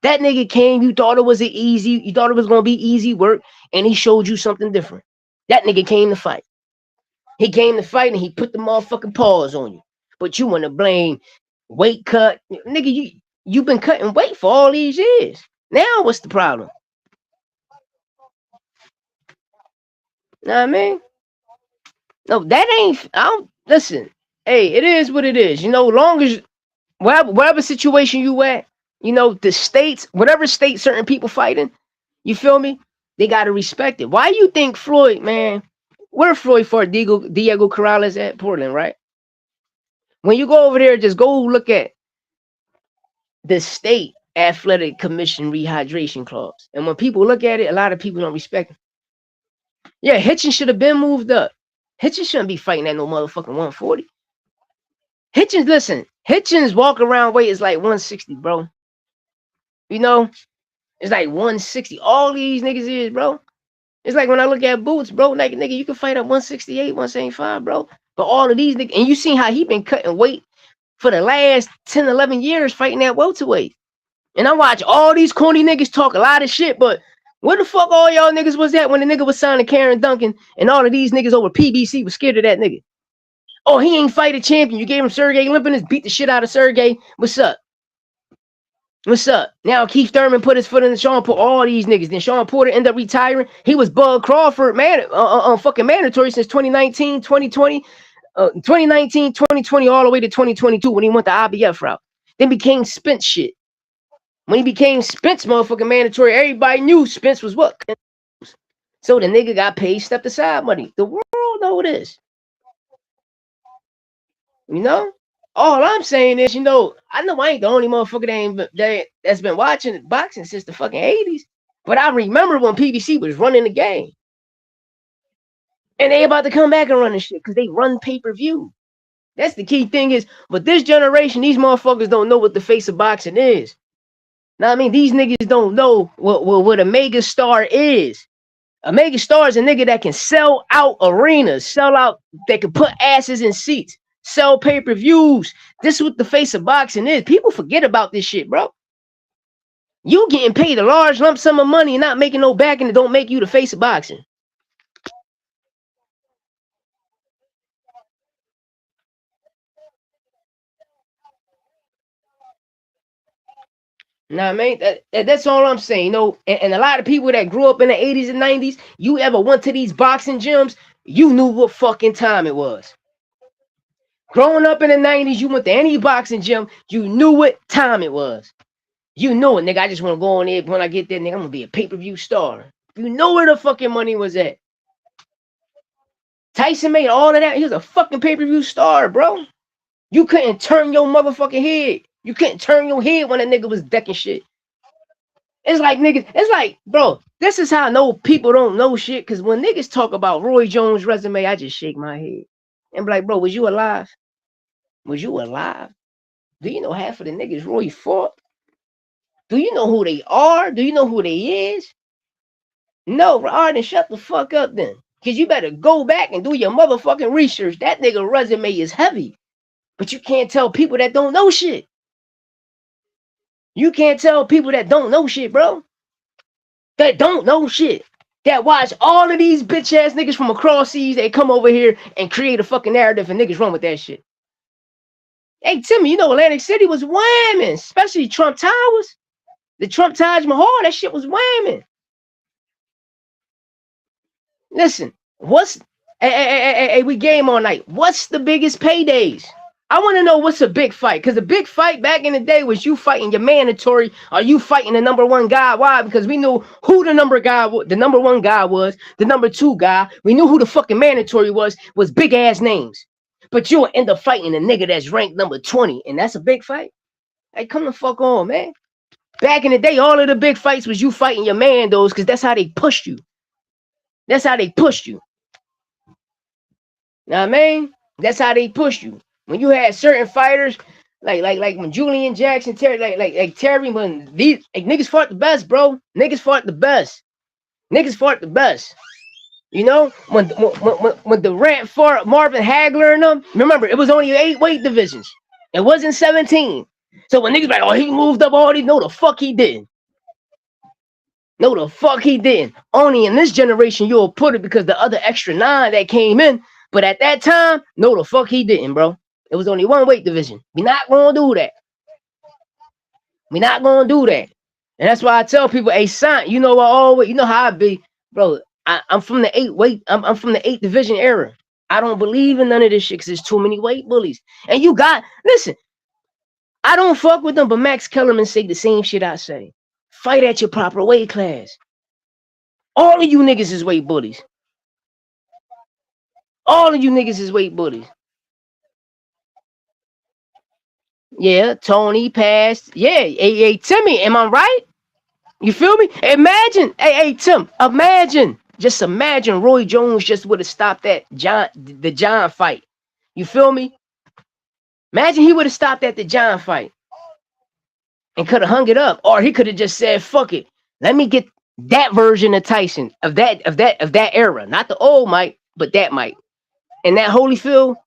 That nigga came, you thought it was you thought it was gonna be easy work, and he showed you something different. That nigga came to fight. He came to fight and he put the motherfucking paws on you. But you want to blame weight cut. Nigga, you've been cutting weight for all these years. Now what's the problem? Know what I mean? No, that ain't. I don't listen. Hey, it is what it is. Long as whatever situation you at, the states, whatever state certain people fighting, you feel me? They gotta respect it. Why you think Floyd, man? Where Floyd for Diego Corrales at Portland, right? When you go over there, just go look at the state athletic commission rehydration clause. And when people look at it, a lot of people don't respect it. Yeah, Hitchens should have been moved up. Hitchens shouldn't be fighting at no motherfucking 140. Hitchens, listen, Hitchens walk around weight is like 160, bro. It's like 160. All these niggas is, bro. It's like when I look at Boots, bro, like nigga, you can fight at 168, 175, bro. But all of these niggas, and you seen how he been cutting weight for the last 10, 11 years fighting at welterweight. And I watch all these corny niggas talk a lot of shit, but where the fuck all y'all niggas was at when the nigga was signing Karen Duncan and all of these niggas over PBC was scared of that nigga? Oh, he ain't fight a champion. You gave him Sergey Limpinus, beat the shit out of Sergey. What's up? What's up? Now Keith Thurman put his foot in the Sean Porter, all these niggas. Then Sean Porter ended up retiring. He was Bud Crawford, man, fucking mandatory since 2019, 2020, 2019, 2020, all the way to 2022 when he went the IBF route. Then became Spence shit. When he became Spence motherfucking mandatory, everybody knew Spence was what? So the nigga got paid step aside money. The world know this. All I'm saying is, I know I ain't the only motherfucker that's been watching boxing since the fucking 80s. But I remember when PBC was running the game. And they about to come back and run the shit because they run pay-per-view. That's the key thing is, but this generation, these motherfuckers don't know what the face of boxing is. Now, I mean, these niggas don't know what a mega star is. A mega star is a nigga that can sell out arenas, that can put asses in seats, sell pay-per-views. This is what the face of boxing is. People forget about this shit, bro. You getting paid a large lump sum of money and not making no back, and it don't make you the face of boxing. Nah, I mean, that's all I'm saying. And a lot of people that grew up in the 80s and 90s, you ever went to these boxing gyms, you knew what fucking time it was. Growing up in the 90s, you went to any boxing gym, you knew what time it was. You know it, nigga. I just want to go on there. When I get there, nigga, I'm going to be a pay-per-view star. You know where the fucking money was at. Tyson made all of that. He was a fucking pay-per-view star, bro. You couldn't turn your motherfucking head. You couldn't turn your head when a nigga was decking shit. It's like, niggas, it's like, bro, this is how I know people don't know shit. Because when niggas talk about Roy Jones' resume, I just shake my head. And be like, bro, was you alive? Was you alive? Do you know half of the niggas Roy fought? Do you know who they are? Do you know who they is? No, bro, all right, then shut the fuck up then. Because you better go back and do your motherfucking research. That nigga resume is heavy. But you can't tell people that don't know shit. You can't tell people that don't know shit, bro. That don't know shit. That watch all of these bitch ass niggas from across seas. They come over here and create a fucking narrative and niggas run with that shit. Hey, Timmy, Atlantic City was whamming. Especially Trump Towers. The Trump Taj Mahal, that shit was whamming. Listen, hey, we game all night. What's the biggest paydays? I want to know what's a big fight. Because a big fight back in the day was you fighting your mandatory or you fighting the number one guy. Why? Because we knew who the number one guy was, the number two guy. We knew who the fucking mandatory was big ass names. But you'll end up fighting a nigga that's ranked number 20. And that's a big fight? Hey, come the fuck on, man. Back in the day, all of the big fights was you fighting your man, those, because that's how they pushed you. That's how they pushed you. Know what I mean? That's how they pushed you. When you had certain fighters, like when Julian Jackson, Terry, like Terry, when these niggas fought the best, bro. Niggas fought the best. When Durant fought Marvin Hagler and them, remember, it was only 8 weight divisions. It wasn't 17. So when niggas like, oh, he moved up all these, no, the fuck he didn't. No, the fuck he didn't. Only in this generation you'll put it because the other extra 9 that came in. But at that time, no, the fuck he didn't, bro. It was only 1 weight division. We're not gonna do that. We're not gonna do that. And that's why I tell people, hey, son, you know how I be, bro. I'm from the eight weight. I'm from the 8th division era. I don't believe in none of this shit because there's too many weight bullies. And you got listen. I don't fuck with them, but Max Kellerman say the same shit I say. Fight at your proper weight class. All of you niggas is weight bullies. All of you niggas is weight bullies. Yeah, Tony passed. Yeah, hey, Timmy, am I right? You feel me? Imagine, hey, Tim, imagine. Just imagine Roy Jones just would have stopped that the John fight. You feel me? Imagine he would have stopped at the John fight and could have hung it up, or he could have just said, "Fuck it, let me get that version of Tyson of that era, not the old Mike, but that Mike." And that Holyfield,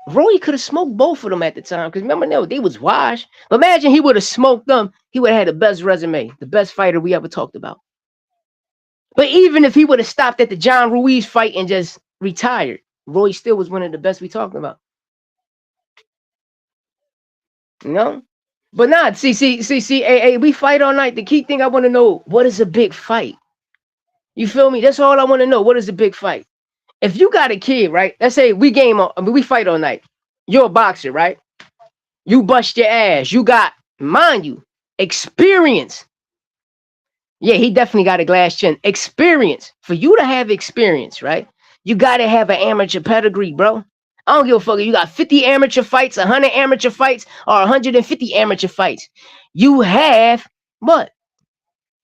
Roy could have smoked both of them at the time because remember, no, they was washed. But imagine he would have smoked them, he would have had the best resume, the best fighter we ever talked about. But even if he would have stopped at the John Ruiz fight and just retired, Roy still was one of the best we talked about. You know? But nah, see, hey, we fight all night. The key thing I want to know, what is a big fight? You feel me? That's all I want to know. What is a big fight? If you got a kid, right? Let's say we fight all night. You're a boxer, right? You bust your ass. You got, mind you, experience. Yeah, he definitely got a glass chin. Experience. For you to have experience, right? You got to have an amateur pedigree, bro. I don't give a fuck if you got 50 amateur fights, 100 amateur fights, or 150 amateur fights. You have what?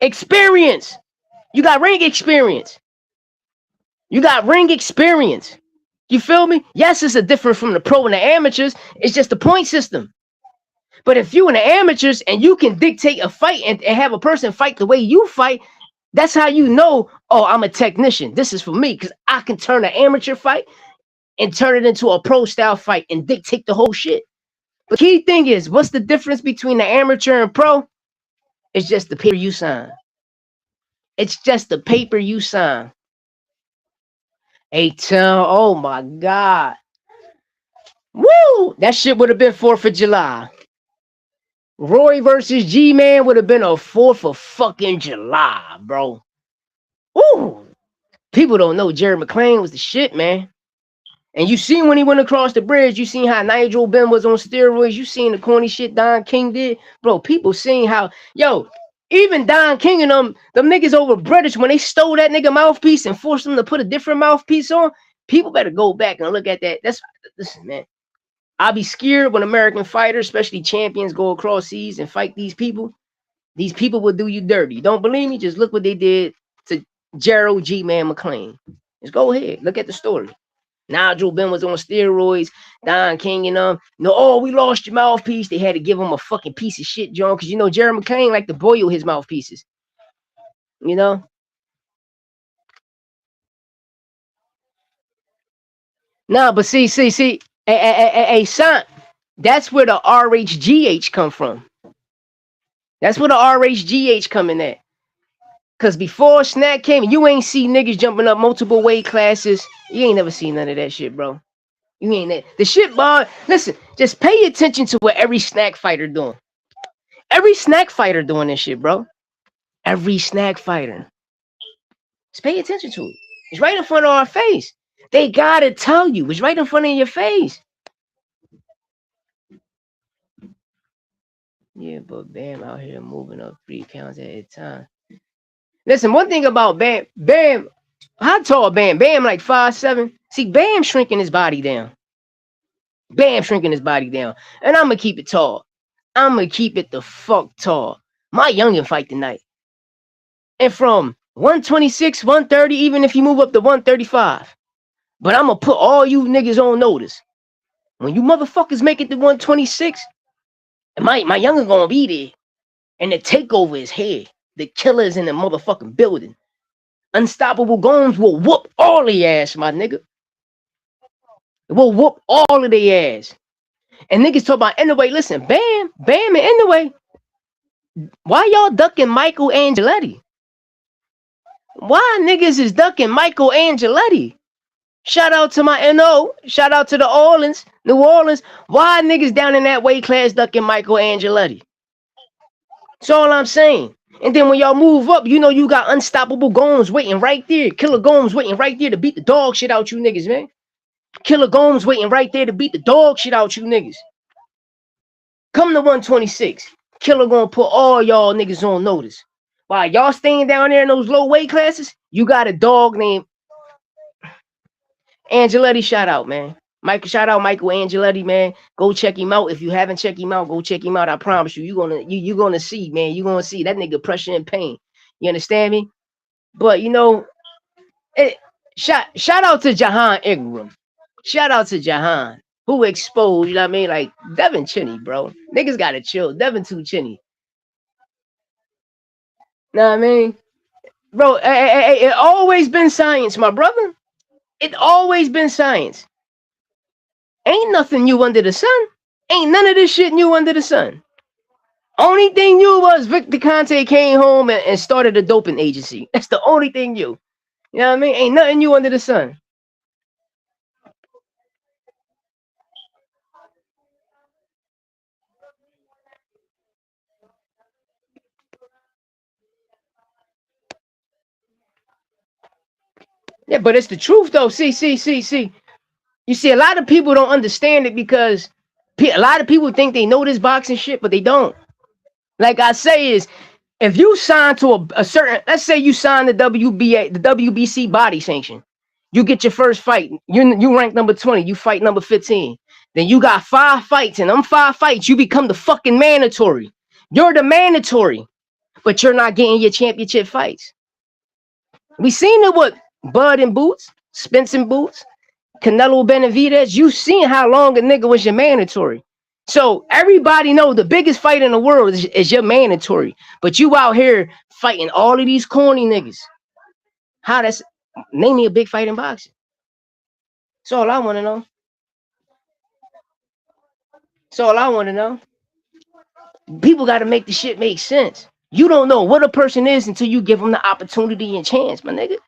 Experience. You got ring experience. You got ring experience. You feel me? Yes, it's a different from the pro and the amateurs. It's just the point system. But if you in the amateurs and you can dictate a fight and have a person fight the way you fight, that's how you know, oh, I'm a technician. This is for me because I can turn an amateur fight and turn it into a pro style fight and dictate the whole shit. But the key thing is, what's the difference between the amateur and pro? It's just the paper you sign. It's just the paper you sign. Hey, Tim, oh my God. Woo! That shit would have been 4th of July. Roy versus G-Man would have been a 4th of fucking July, bro. Woo! People don't know Jerry McClain was the shit, man. And you seen when he went across the bridge, you seen how Nigel Benn was on steroids. You seen the corny shit Don King did. Bro, people seen how, yo, even Don King and them niggas over British, when they stole that nigga mouthpiece and forced them to put a different mouthpiece on, people better go back and look at that. Listen, man. I'll be scared when American fighters, especially champions, go across seas and fight these people. These people will do you dirty. Don't believe me? Just look what they did to Gerald G-Man McClain. Just go ahead. Look at the story. Nigel Benn was on steroids. Don King and we lost your mouthpiece. They had to give him a fucking piece of shit, John, because Jerry McClain like to boil his mouthpieces. You know? Nah, but see, hey, son, that's where the RHGH come from. That's where the RHGH coming at. Because before Snack came, you ain't see niggas jumping up multiple weight classes. You ain't never seen none of that shit, bro. You ain't that. The shit, bro. Listen, just pay attention to what every Snack fighter doing. Every Snack fighter doing this shit, bro. Every Snack fighter. Just pay attention to it. It's right in front of our face. They gotta tell you. It's right in front of your face. Yeah, but Bam out here moving up 3 pounds at a time. Listen, one thing about Bam, how tall Bam? Bam like 5'7". See, Bam shrinking his body down. Bam shrinking his body down. And I'm going to keep it tall. I'm going to keep it the fuck tall. My youngin' fight tonight. And from 126, 130, even if you move up to 135. But I'm going to put all you niggas on notice. When you motherfuckers make it to 126, my youngin' going to be there. And the takeover is here. The killers in the motherfucking building. Unstoppable Goons will whoop all their ass, my nigga. It will whoop all of their ass. And niggas talk about, anyway, listen, Bam, and anyway, why y'all ducking Michael Angeletti? Why niggas is ducking Michael Angeletti? Shout out to my NO. Shout out to the New Orleans. Why niggas down in that weight class ducking Michael Angeletti? That's all I'm saying. And then when y'all move up, you know you got unstoppable Gomes waiting right there. Killer Gomes waiting right there to beat the dog shit out you niggas, man. Killer Gomes waiting right there to beat the dog shit out you niggas. Come to 126. Killer gonna put all y'all niggas on notice. While y'all staying down there in those low weight classes, you got a dog named Angeletti. Shout out, man. Shout out Michael Angeletti, man. Go check him out. If you haven't checked him out, go check him out. I promise you, you're gonna see, man. You're gonna see that nigga pressure and pain. You understand me? But you know, shout out to Jahan Ingram. Shout out to Jahan, who exposed, you know what I mean? Like Devin Chinny, bro. Niggas gotta chill. Devin too chinny. Know what I mean? Bro, it always been science, my brother. It always been science. Ain't nothing new under the sun. Ain't none of this shit new under the sun. Only thing new was Victor Conte came home and started a doping agency. That's the only thing new. You know what I mean? Ain't nothing new under the sun. Yeah, but it's the truth though. See. You see, a lot of people don't understand it because a lot of people think they know this boxing shit, but they don't. Like I say is, if you sign to a certain, let's say you sign the WBC body sanction, you get your first fight, you rank number 20, you fight number 15. Then you got 5 fights, and them 5 fights, you become the fucking mandatory. You're the mandatory, but you're not getting your championship fights. We seen it with Bud and Boots, Spence and Boots, Canelo Benavidez. You seen how long a nigga was your mandatory. So everybody know the biggest fight in the world is your mandatory. But you out here fighting all of these corny niggas. How that's, name me a big fight in boxing. That's all I want to know. That's all I want to know. People got to make the shit make sense. You don't know what a person is until you give them the opportunity and chance, my nigga.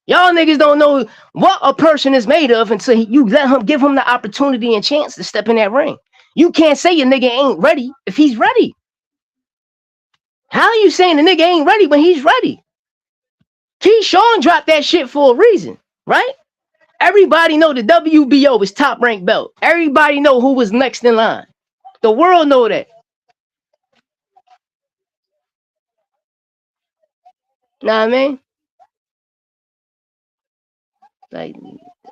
Y'all niggas don't know what a person is made of until you let him, give him the opportunity and chance to step in that ring. You can't say a nigga ain't ready if he's ready. How are you saying the nigga ain't ready when he's ready? Keyshawn dropped that shit for a reason, right? Everybody know the WBO is top ranked belt. Everybody know who was next in line. The world know that. Know what I mean? Like,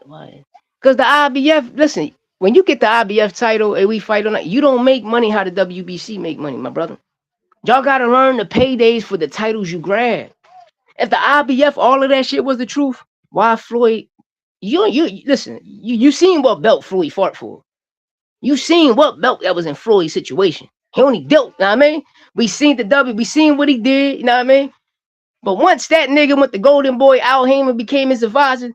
why? Because the IBF, listen, when you get the IBF title and we fight on it, you don't make money how the WBC make money, my brother. Y'all gotta learn the paydays for the titles you grab. If the IBF, all of that shit was the truth, why Floyd? You listen. You seen what belt Floyd fought for. You seen what belt that was in Floyd's situation. He only dealt. You know what I mean? We seen we seen what he did. You know what I mean? But once that nigga with the Golden Boy Al Heyman became his advisor,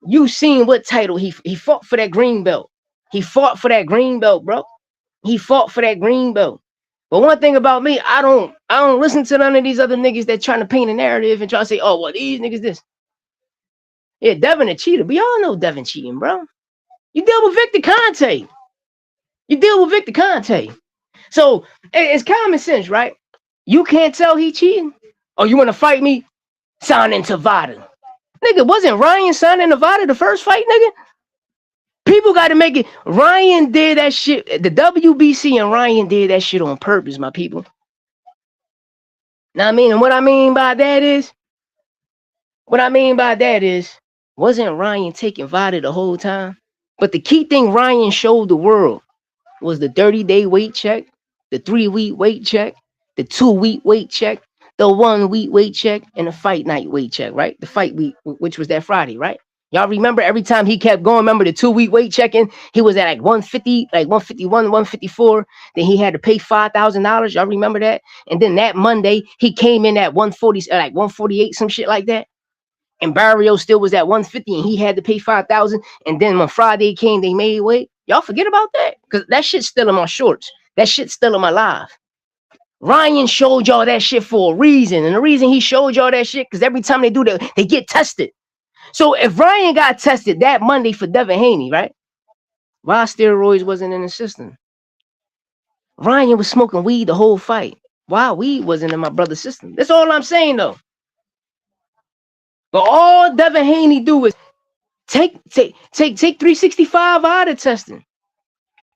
you seen what title he fought for that green belt. He fought for that green belt, bro. He fought for that green belt. But one thing about me, I don't listen to none of these other niggas that trying to paint a narrative and try to say, oh, well, these niggas this. Yeah, Devin a cheater. We all know Devin cheating, bro. You deal with Victor Conte. So it's common sense, right? You can't tell he cheating. Oh, you want to fight me? Sign in Nevada. Nigga, wasn't Ryan signing Nevada the first fight, nigga? People got to make it. Ryan did that shit. The WBC and Ryan did that shit on purpose, my people. Now, I mean, and what I mean by that is, wasn't Ryan taking Vada the whole time? But the key thing Ryan showed the world was the 30-day weight check, the 3-week weight check, the 2-week weight check, the 1-week weight check, and the fight night weight check, right? The fight week, which was that Friday, right? Y'all remember every time he kept going, remember the 2-week weight checking? He was at like 150, like 151, 154. Then he had to pay $5,000. Y'all remember that? And then that Monday, he came in at 140, like 148, some shit like that. And Barrio still was at 150 and he had to pay 5,000. And then when Friday came, they made weight. Y'all forget about that? Because that shit's still in my shorts. That shit's still in my live. Ryan showed y'all that shit for a reason. And the reason he showed y'all that shit, because every time they do that, they get tested. So if Ryan got tested that Monday for Devin Haney, right? Why steroids wasn't in the system? Ryan was smoking weed the whole fight. Why weed wasn't in my brother's system. That's all I'm saying though. But all Devin Haney do is take 365 out of testing.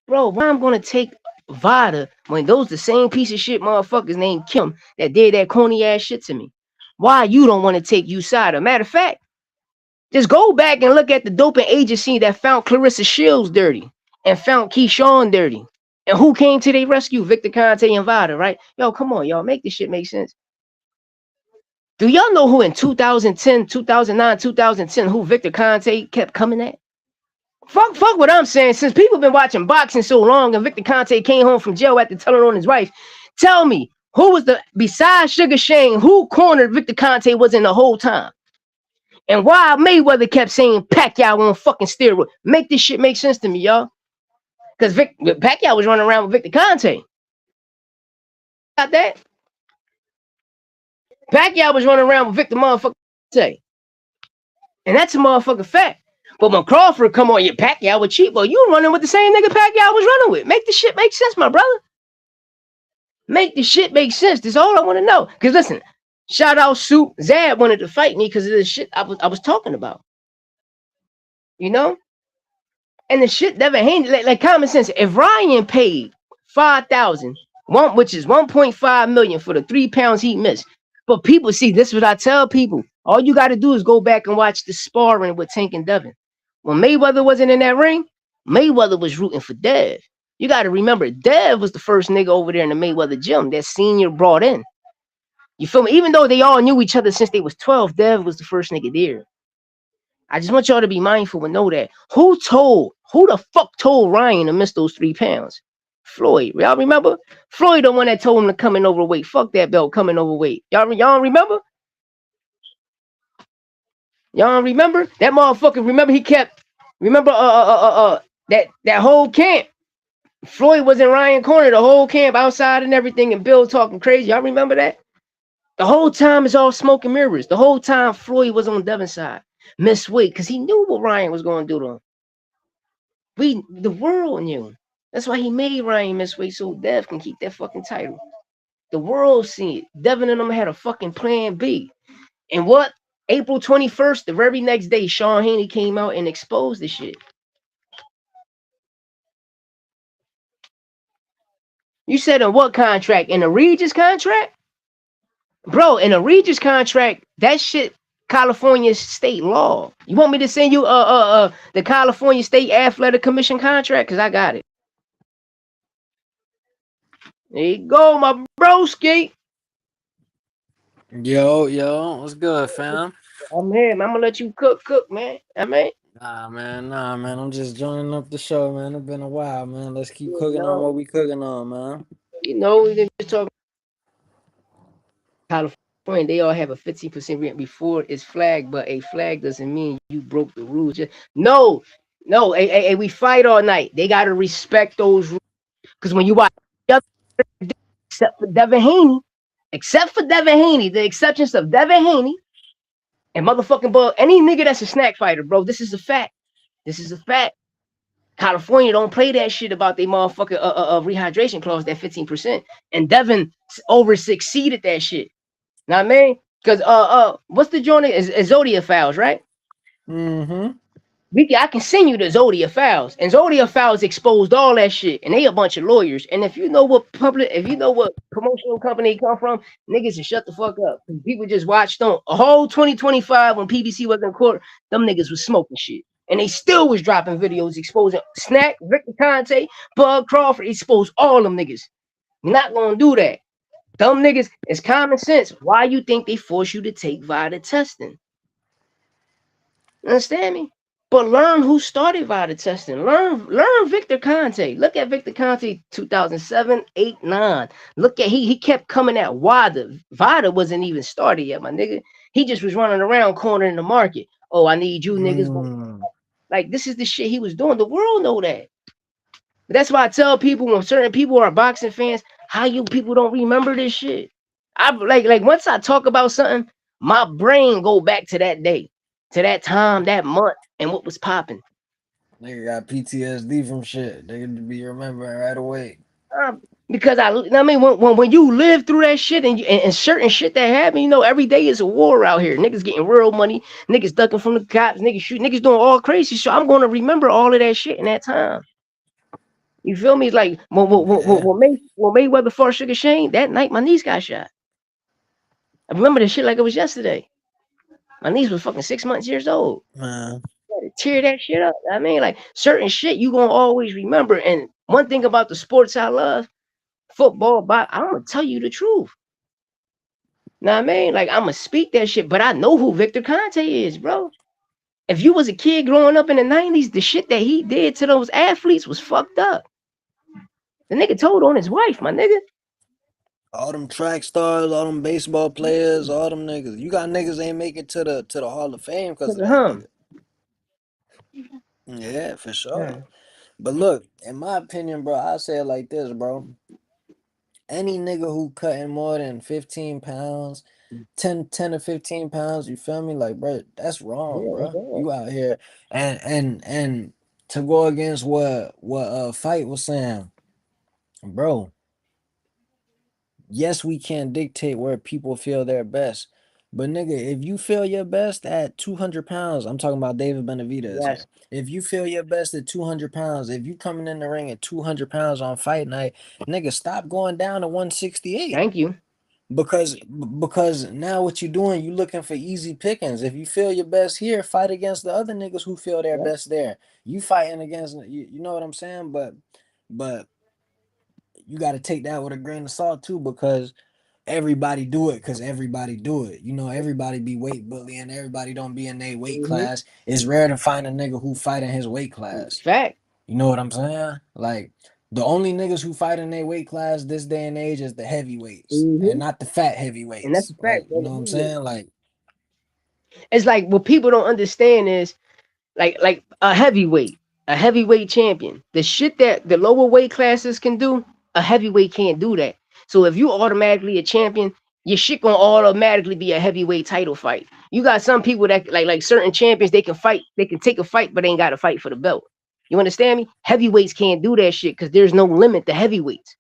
Bro, why I'm gonna take Vada when those the same piece of shit motherfuckers named Kim that did that corny ass shit to me? Why you don't want to take USADA? Matter of fact, just go back and look at the doping agency that found Clarissa Shields dirty and found Keyshawn dirty. And who came to their rescue? Victor Conte and Vada, right? Yo, come on, y'all. Make this shit make sense. Do y'all know who in 2010, 2009, 2010, who Victor Conte kept coming at? Fuck what I'm saying. Since people been watching boxing so long and Victor Conte came home from jail after telling on his wife, tell me, who was besides Sugar Shane, who cornered Victor Conte was in the whole time? And why Mayweather kept saying Pacquiao on fucking steroid? Make this shit make sense to me, y'all. Because Pacquiao was running around with Victor Conte. Got that? Pacquiao was running around with Victor motherfucking Conte. And that's a motherfucking fact. But when Crawford come on, your Pacquiao with cheapo, you running with the same nigga Pacquiao was running with. Make this shit make sense, my brother. Make this shit make sense. That's all I want to know. Because listen, shout out Soup. Zab wanted to fight me because of the shit I was talking about. You know? And the shit never handled like common sense. If Ryan paid 5,000, which is 1.5 million for the 3 pounds he missed. But people see, this is what I tell people. All you got to do is go back and watch the sparring with Tank and Devin. When Mayweather wasn't in that ring, Mayweather was rooting for Dev. You got to remember, Dev was the first nigga over there in the Mayweather gym that Senior brought in. You feel me? Even though they all knew each other since they was 12, Dev was the first nigga there. I just want y'all to be mindful and know that. Who the fuck told Ryan to miss those 3 pounds? Floyd. Y'all remember? Floyd the one that told him to come in overweight. Fuck that belt coming overweight. Y'all remember? Y'all remember? That motherfucker, remember that whole camp. Floyd was in Ryan corner, the whole camp outside and everything, and Bill talking crazy. Y'all remember that? The whole time is all smoke and mirrors. The whole time Floyd was on Devin's side. Miss weight, because he knew what Ryan was going to do to him. The world knew. That's why he made Ryan miss weight so Dev can keep that fucking title. The world seen it. Devin and them had a fucking plan B. And what? April 21st, the very next day, Sean Haney came out and exposed the shit. You said in what contract? In a Regis contract? Bro, in a Regis contract, that shit California state law. You want me to send you the California State Athletic Commission contract? Because I got it. There you go, my broski. Yo, what's good, fam? I'm here, man. I'm gonna let you cook, man. Nah, man. I'm just joining up the show, man. It's been a while, man. Let's keep cooking know, on what we cooking on, man. You know, we just talking California. They all have a 15% rent before it's flagged, but a flag doesn't mean you broke the rules. No. Hey, we fight all night. They gotta respect those rules. Because when you watch except for Devin Haney, the exceptions of Devin Haney and motherfucking Bull, any nigga that's a snack fighter, bro, this is a fact. California don't play that shit about their motherfucking rehydration clause, that 15%. And Devin over succeeded that shit. Know what I mean? Because what's the joint? Is Zodiac Files, right? Mm-hmm. I can send you the Zodiac Files, and Zodiac Files exposed all that shit, and they a bunch of lawyers. And if you know what promotional company come from, niggas just shut the fuck up. People just watched on a whole 2025 when PBC was in court. Them niggas was smoking shit, and they still was dropping videos exposing Snack, Victor Conte, Bug Crawford, exposed all them niggas. You're not gonna do that. Dumb niggas, it's common sense. Why you think they force you to take VIDA testing? Understand me? But learn who started VIDA testing. Learn Victor Conte. Look at Victor Conte 2007, 8, 9. Look at he kept coming at VIDA. VIDA wasn't even started yet, my nigga. He just was running around cornering the market. Oh, I need you niggas. Like, this is the shit he was doing. The world know that. But that's why I tell people when certain people are boxing fans, how you people don't remember this shit. I like once I talk about something, my brain go back to that day, to that time, that month, and what was popping. Nigga got PTSD from shit. They could be remembering right away. Because I mean, when you live through that shit and certain shit that happen, every day is a war out here. Niggas getting real money, niggas ducking from the cops, niggas shooting, niggas doing all crazy shit. I'm gonna remember all of that shit in that time. You feel me? It's like Yeah, when Mayweather fought Sugar Shane, that night my niece got shot. I remember this shit like it was yesterday. My niece was fucking 6 months years old. man. I had to tear that shit up. I mean, like certain shit you gonna always remember. And one thing about the sports I love, football, I'm gonna tell you the truth. Know what I mean? Like I'ma speak that shit, but I know who Victor Conte is, bro. If you was a kid growing up in the 90s, the shit that he did to those athletes was fucked up. The nigga told on his wife, my nigga. All them track stars, all them baseball players, all them niggas. You got niggas ain't make it to the Hall of Fame because of that Huh? nigga. Yeah, for sure. Yeah. But look, in my opinion, bro, I say it like this, bro. Any nigga who cutting more than 15 pounds, 10 to 15 pounds, you feel me? Like, bro, that's wrong, Yeah, bro. You out here and to go against what Fight was saying, bro. Yes, we can't dictate where people feel their best. But nigga, if you feel your best at 200 pounds, I'm talking about David Benavidez yes. here. If you feel your best at 200 pounds, if you coming in the ring at 200 pounds on fight night, nigga, stop going down to 168. Thank you. Because now what you doing, you looking for easy pickings. If you feel your best here, fight against the other niggas who feel their Yeah. best there. You fighting against you know what I'm saying? But you got to take that with a grain of salt too, because everybody do it because everybody do it. You know, everybody be weight bullying. Everybody don't be in their weight Mm-hmm. class. It's rare to find a nigga who fight in his weight class. Fact. You know what I'm saying? Like the only niggas who fight in their weight class this day and age is the heavyweights and Mm-hmm. not the fat And that's heavyweights. a Like, fact, you brother. know what I'm saying? Like, It's like what people don't understand is like a heavyweight champion. The shit that the lower weight classes can do, a heavyweight can't do that. So if you automatically a champion, your shit gonna automatically be a heavyweight title fight. You got some people that like certain champions, they can fight, they can take a fight, but they ain't got to fight for the belt. You understand me? Heavyweights can't do that shit because there's no limit to heavyweights.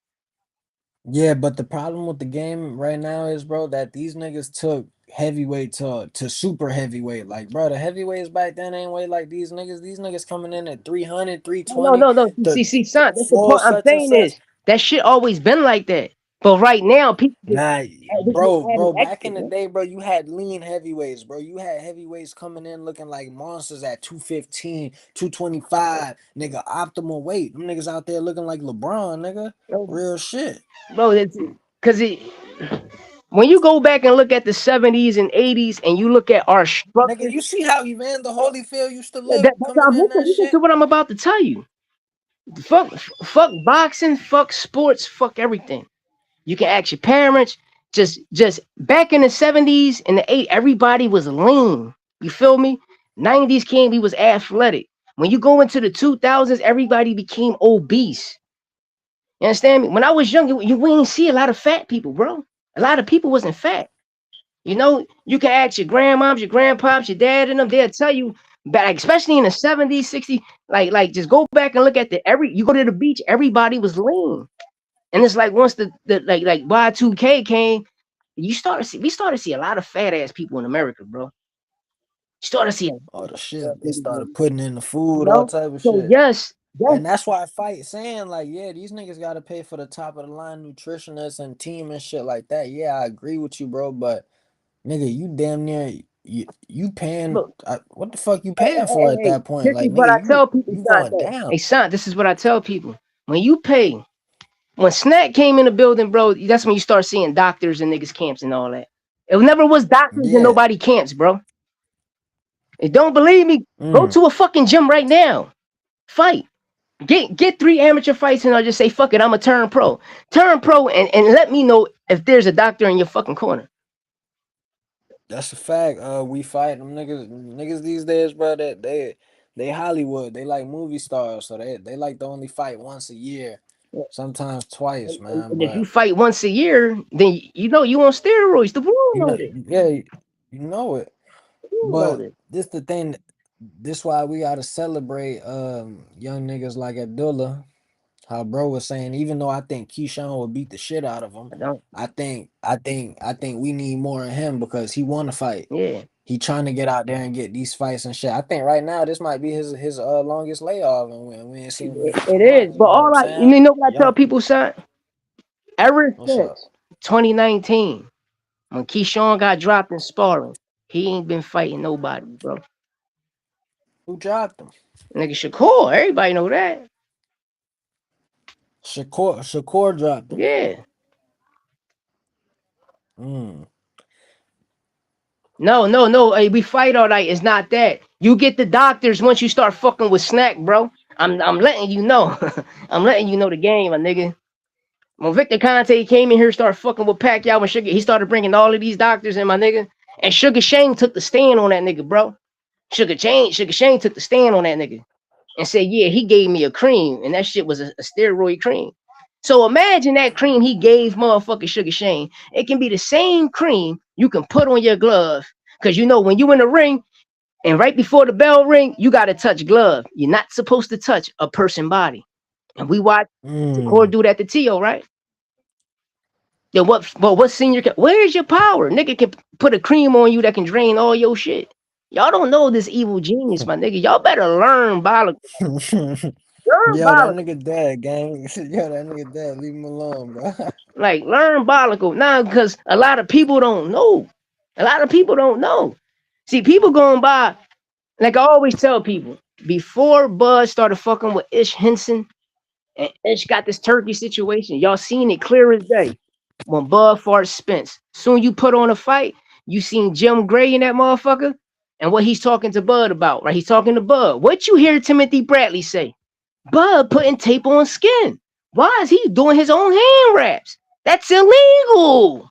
yeah, but the problem with the game right now is, bro, that these niggas took heavyweight to super heavyweight. Like, bro, the heavyweights back then ain't weight like these niggas. These niggas coming in at 300, No, 320 no, no. to Son, that's the full point I'm such and saying such. is that shit always been like that. But right now, people just Nah, this is adding bro, back extra, in the bro. day, bro, you had lean heavyweights, bro. You had heavyweights coming in looking like monsters at 215, 225, nigga, optimal weight. Them niggas out there looking like LeBron, nigga. No, Real shit. bro, it's because when you go back and look at the 70s and 80s and you look at our Nigga, structure, you see how Evander Holyfield used to look that's coming I'm in that listen to shit? what I'm about to tell you. Fuck boxing, fuck sports, fuck everything. You can ask your parents. Just back in the 70s and the 80s, everybody was lean. You feel me? 90s came, we was athletic. When you go into the 2000s, everybody became obese. You understand me? When I was young, you ain't see a lot of fat people, bro. A lot of people wasn't fat. You can ask your grandmoms, your grandpops, your dad, and them. They'll tell you, but like, especially in the 70s, 60s, like just go back and look at you go to the beach, everybody was lean. And it's like once the like Y2K came, we started to see a lot of fat ass people in America, bro. You started to see a lot All the of fat ass shit they niggas, bro. started putting in the You food, all know? type of So shit. yes, yes, And that's why I fight saying like, yeah, these niggas gotta pay for the top of the line nutritionists and team and shit like that. Yeah, I agree with you, bro. But nigga, you damn near you paying look, what the fuck you hey, paying hey, hey, for at hey, that point? this is Like what nigga, I tell people, you son. going down. Hey, son, this is what I tell people. When you pay, when Snack came in the building, bro, that's when you start seeing doctors and niggas camps and all that. It never was doctors and Yeah. nobody camps, bro. And don't believe me? Go Mm. to a fucking gym right now. Fight. Get 3 amateur fights and I'll just say fuck it. I'm a turn pro. Turn pro and let me know if there's a doctor in your fucking corner. That's a fact. We fight them niggas these days, bro. That they Hollywood. They like movie stars, so they like to only fight once a year, sometimes twice, man. And if you But fight once a year, then you know you on steroids. The world you know know, this. yeah, you know it. The world know But this. this the thing. This why we gotta celebrate young niggas like Abdullah. How bro was saying, even though I think Keyshawn would beat the shit out of him, I don't. I think we need more of him because he want to fight. Yeah, He trying to get out there and get these fights and shit. I think right now this might be his longest layoff, and we ain't seen him in it is. months. You But know what I'm all I, saying? you know what I tell Young. people, son? Ever What's up? since 2019, when Keyshawn got dropped in sparring, he ain't been fighting nobody, bro. Who dropped him? Nigga Shakur, everybody know that. Shakur dropped him. Yeah. Mm. No. Hey, we fight all night. It's not that. You get the doctors once you start fucking with Snack, bro. I'm letting you know. I'm letting you know the game, my nigga. When Victor Conte came in here, started fucking with Pacquiao and Sugar, he started bringing all of these doctors in, my nigga. And Sugar Shane took the stand on that nigga, bro. Sugar Shane took the stand on that nigga and said, yeah, he gave me a cream, and that shit was a steroid cream. So imagine that cream he gave motherfucking Sugar Shane. It can be the same cream you can put on your glove. Cause you know when you in the ring and right before the bell ring, you gotta touch glove. You're not supposed to touch a person body. And we watch Shakur Mm. do that to Tio, right? Then what senior where's your power? Nigga can put a cream on you that can drain all your shit. Y'all don't know this evil genius, my nigga. Y'all better learn biology. Learn Yo, that biology. nigga dead, gang. Yo, that nigga dead. Leave him alone, bro. Like learn biology. Now, because a lot of people don't know. A lot of people don't know. See, people going by, like I always tell people, before Bud started fucking with Ish Henson and Ish got this turkey situation, y'all seen it clear as day. When Bud fought Spence, soon you put on a fight, you seen Jim Gray in that motherfucker, and what he's talking to Bud about, right? He's talking to Bud. What you hear Timothy Bradley say? Bud putting tape on skin. Why is he doing his own hand wraps? That's illegal.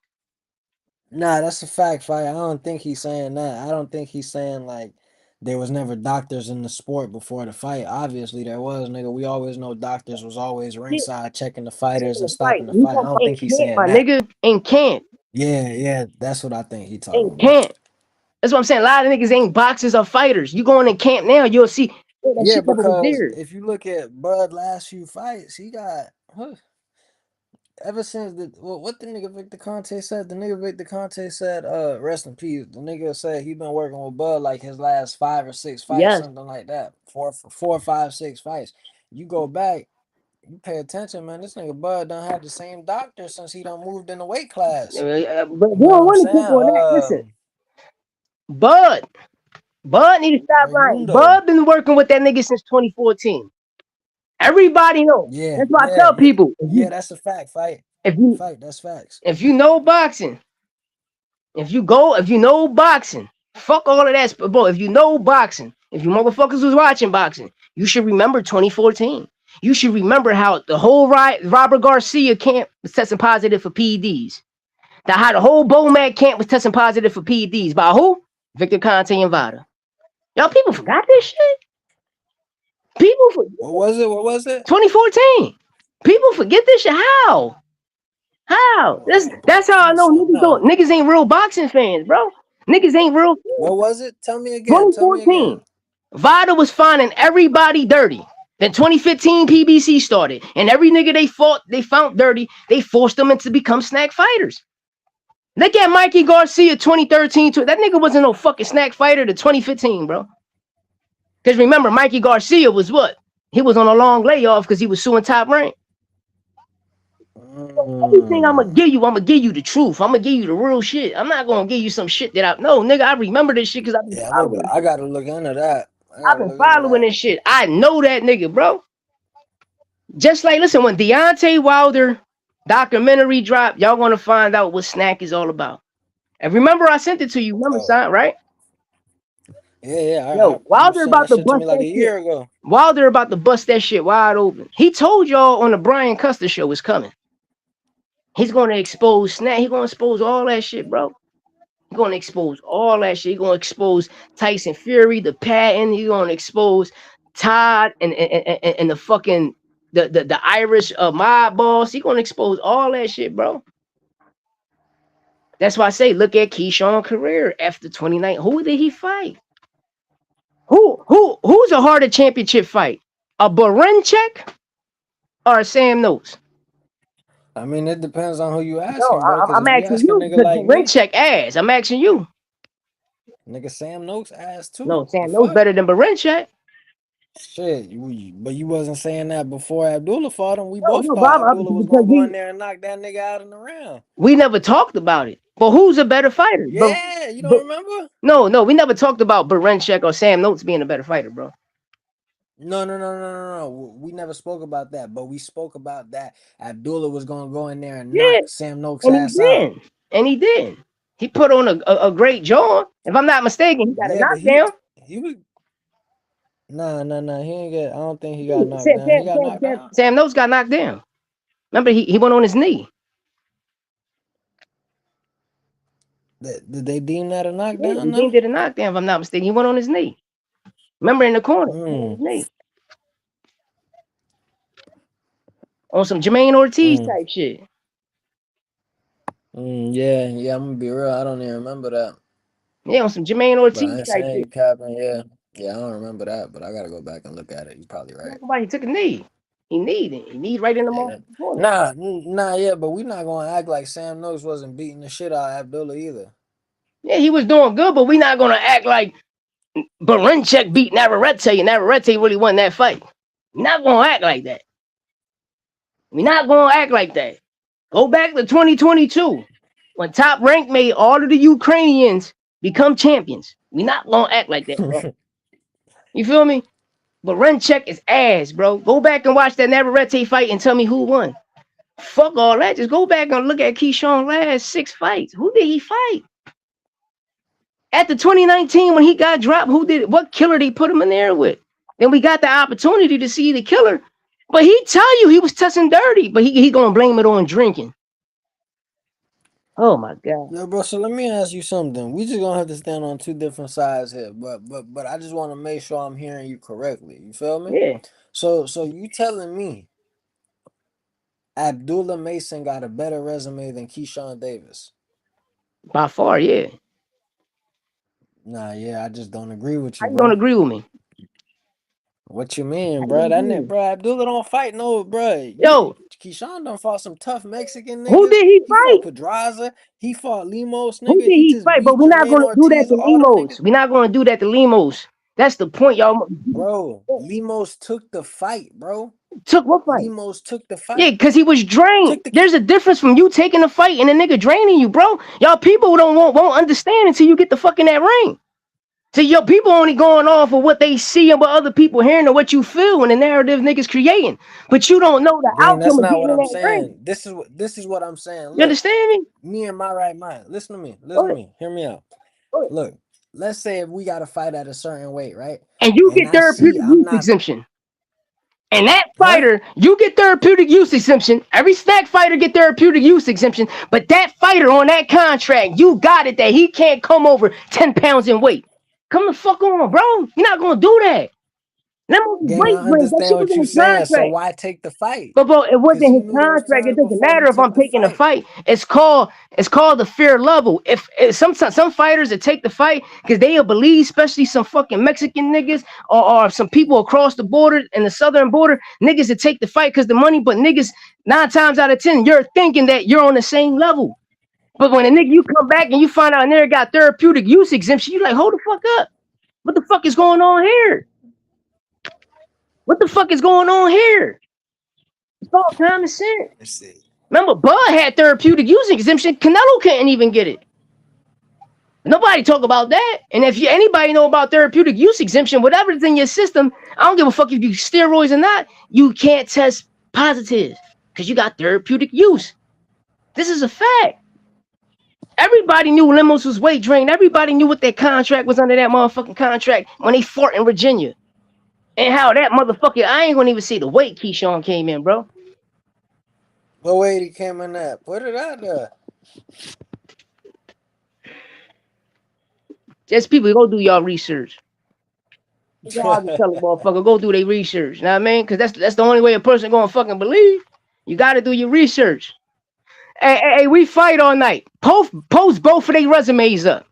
Nah, that's a fact, fight. I don't think he's saying that. I don't think he's saying like there was never doctors in the sport before the fight. Obviously, there was, nigga. We always know doctors was always Yeah, ringside checking the fighters taking and the fight. stopping the You fight. I talking don't in think he's camp, saying my that. nigga. In camp. Yeah, that's what I think he talking In about. camp. That's what I'm saying. A lot of niggas ain't boxers or fighters. You going in camp now, you'll see oh, that Yeah, shit never was because there. if you look at Bud last few fights, he got ever since what the nigga Victor Conte said, the nigga Victor Conte said, rest in peace. The nigga said he been working with Bud like his last 5 or 6 fights, Yes. something like that. Four, 5, 6 fights. You go back, you pay attention, man. This nigga Bud done had the same doctor since he done moved in the weight class. But You we know what don't I'm want to pick saying? on that. Listen, Bud. Bud need to stop lying. Raymundo. Bud been working with that nigga since 2014. Everybody know. Yeah, That's why I yeah, tell yeah, people yeah. That's a fact. Fight, if you fight. That's facts. if you know boxing, if you know boxing, fuck all of that. Bro, if you know boxing, if you motherfuckers was watching boxing, you should remember 2014. You should remember how the whole Robert Garcia camp was testing positive for PEDs. That how the whole Bomad camp was testing positive for PEDs. By who? Victor Conte and Vada. Y'all people forgot this shit. People forget What was it? What was it? 2014. People forget this shit. How? How? That's how I Let me know see. niggas ain't real boxing fans, bro. Niggas ain't real fans. What was it? Tell me again. Tell me 2014. again. Vada was finding everybody dirty. Then 2015 PBC started. And every nigga they found dirty, they forced them into become snack fighters. Look at Mikey Garcia 2013. That nigga wasn't no fucking snack fighter to 2015, bro. Because remember, Mikey Garcia was what? He was on a long layoff because he was suing Top Rank. Everything I'm Mm. gonna give you the truth. I'm gonna give you the real shit. I'm not gonna give you some shit that I no nigga. I remember this shit because I've been Yeah, following. I gotta look into that. I I've gotta been look into following that. this shit. I know that nigga, bro. Just like listen, when Deontay Wilder documentary dropped, y'all gonna find out what Snack is all about. And remember, I sent it to you. Remember, Oh, son, right? yeah. Yo, You Wilder sent about that to shit to me bust like that a shit. year ago. Wilder about to bust that shit wide open. He told y'all on the Brian Custer show is coming. He's gonna expose Snack. He's gonna expose all that shit, bro. He's gonna expose all that shit. He's gonna expose Tyson Fury, the patent. He's gonna expose Todd and the fucking the Irish mob boss. He's gonna expose all that shit, bro. That's why I say look at Keyshawn career after 29. Who did he fight? Who's a harder championship fight? A Barenchek or Sam Notes? I mean, it depends on who you No, asking, bro. Because I'm if you asking ask a you nigga because like me, Barenchek ass. I'm asking you. nigga, Sam Noakes ass too. No, The Sam Notes fuck? better than Barenchek. Shit, but you wasn't saying that before Abdullah fought him. We No, both no, thought Bob, Abdullah was because gonna go in there and knock that nigga out in the round. we never talked about it. But who's a better fighter? Yeah, you But don't remember? no, we never talked about Barenchek or Sam Notes being a better fighter, bro. No. We never spoke about that, but we spoke about that Abdullah was gonna go in there and Yeah, knock Sam Noakes' and he ass out. did. And he did. He put on a great jaw. If I'm not mistaken, he got a Yeah, but he knockdown. he was nah. He ain't get. I don't think he got Ooh, knocked down. He got knocked down. Sam Notes got knocked down. Remember, he went on his knee. Did they deem that a Yeah, knockdown? he No. did a knockdown, if I'm not mistaken. He went on his knee. Remember, in the corner, he went on his Mm, knee. On some Jermaine Ortiz mm, type shit. yeah. I'm gonna be real. I don't even remember that. Yeah, on some Jermaine But I Ortiz ain't type saying shit. you capping. Yeah. I don't remember that. But I gotta go back and look at it. You're probably right. Somebody took a knee. He kneed it. He kneed right in the Yeah. motherfucking corner. Yeah. But we not gonna act like Sam Noakes wasn't beating the shit out of Abdullah either. Yeah, he was doing good, but we not gonna act like Barenchek beat Navarrete and Navarrete really won that fight. We're not gonna act like that. We're not gonna act like that. Go back to 2022 when Top Rank made all of the Ukrainians become champions. We're not gonna act like that, bro. You feel me? Barenchek is ass, bro. Go back and watch that Navarrete fight and tell me who won. Fuck all that. Just go back and look at Keyshawn's last 6 fights. Who did he fight? At the 2019 when he got dropped, who did it? What killer they put him in there with? Then we got the opportunity to see the killer. But he tell you he was touching dirty, but he gonna blame it on drinking. Oh my god. Yo, bro. So let me ask you something. We just gonna have to stand on two different sides here, but I just want to make sure I'm hearing you correctly. You feel me? Yeah, So you telling me Abdullah Mason got a better resume than Keyshawn Davis? by far, yeah. Nah, yeah, I just don't agree with How you, you gonna bro. agree with me? What you mean, How you bro? gonna agree with me? Bro, Abdullah don't fight no, bro. Yo, Keyshawn done fought some tough Mexican who niggas. did he He fought fight? Pedraza. He fought Limos, Who nigga. did He he just fight? But beat we're not Jermaine gonna do that Ortiz. to All them niggas, Limos. We're not gonna do that to Limos. That's the point, y'all. bro. Limos took the fight, bro. Took what fight? Limos took the Yeah, fight. because he was drained. Took the. There's a difference from you taking a fight and a nigga draining you, bro. Y'all people won't understand until you get the fuck in that ring. So your people only going off of what they see and what other people hearing and what you feel and the narrative niggas creating. But you don't know the Gang, outcome that's of not getting what in I'm that ring. saying. This is what I'm saying. You Look, understand me? me in my right mind. Listen to me. Go Listen to ahead, me. Hear me out. go ahead. Look, let's say if we got to fight at a certain weight, right? And you And get I see therapeutic I'm use not, exemption. And that huh? fighter, you get therapeutic use exemption. Every snack fighter get therapeutic use exemption. But that fighter on that contract, you got it that he can't come over 10 pounds in weight. Come the fuck on, bro. You're not gonna do that. That was Gang, I weight range. That understand shit was what in you his saying. So contract. why take the fight? But bro, it Because wasn't he his knew there was contract. It times doesn't before he matter if I'm took the taking the fight. fight. It's called the fear level. If some fighters that take the fight because they'll believe, especially some fucking Mexican niggas or some people across the border and the southern border, niggas that take the fight because the money, but niggas 9 times out of 10, you're thinking that you're on the same level. But when a nigga you come back and you find out a nigga got therapeutic use exemption, you like, hold the fuck up. What the fuck is going on here? What the fuck is going on here? It's all common sense. Let's see. Remember, Bud had therapeutic use exemption. Canelo couldn't even get it. Nobody talk about that. And if anybody know about therapeutic use exemption, whatever's in your system, I don't give a fuck if you steroids or not, you can't test positive because you got therapeutic use. This is a fact. Everybody knew Limos was weight drained. Everybody knew what their contract was under that motherfucking contract when they fought in Virginia. And how that motherfucker, I ain't gonna even see the weight Keyshawn came in, bro. What weight he came in at? Put it out there. Just people, go do y'all research. Y'all just tell a motherfucker, go do their research. You know what I mean? Because that's the only way a person gonna fucking believe. You gotta do your research. Hey, we fight all night. Post both of their resumes up.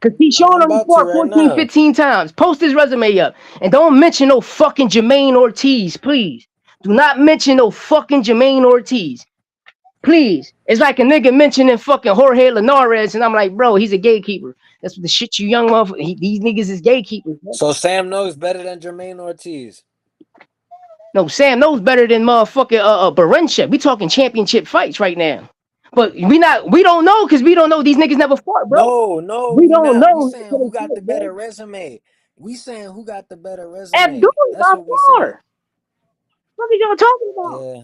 Because he's showing I'm on the about to court right 14, now. 15 times. Post his resume up. And don't mention no fucking Jermaine Ortiz, please. Do not mention no fucking Jermaine Ortiz. Please. It's like a nigga mentioning fucking Jorge Linares, and I'm like, bro, he's a gatekeeper. That's what the shit you young motherfucker. These niggas is gatekeepers. Bro. So Sam knows better than Jermaine Ortiz. No, Sam knows better than motherfucking Barenchek. We talking championship fights right now. But we don't know because we don't know. These niggas never fought, bro. No, we don't know. We saying who got the better resume. We saying who got the better resume. Abdul That's what we saying. What are y'all talking about? Yeah.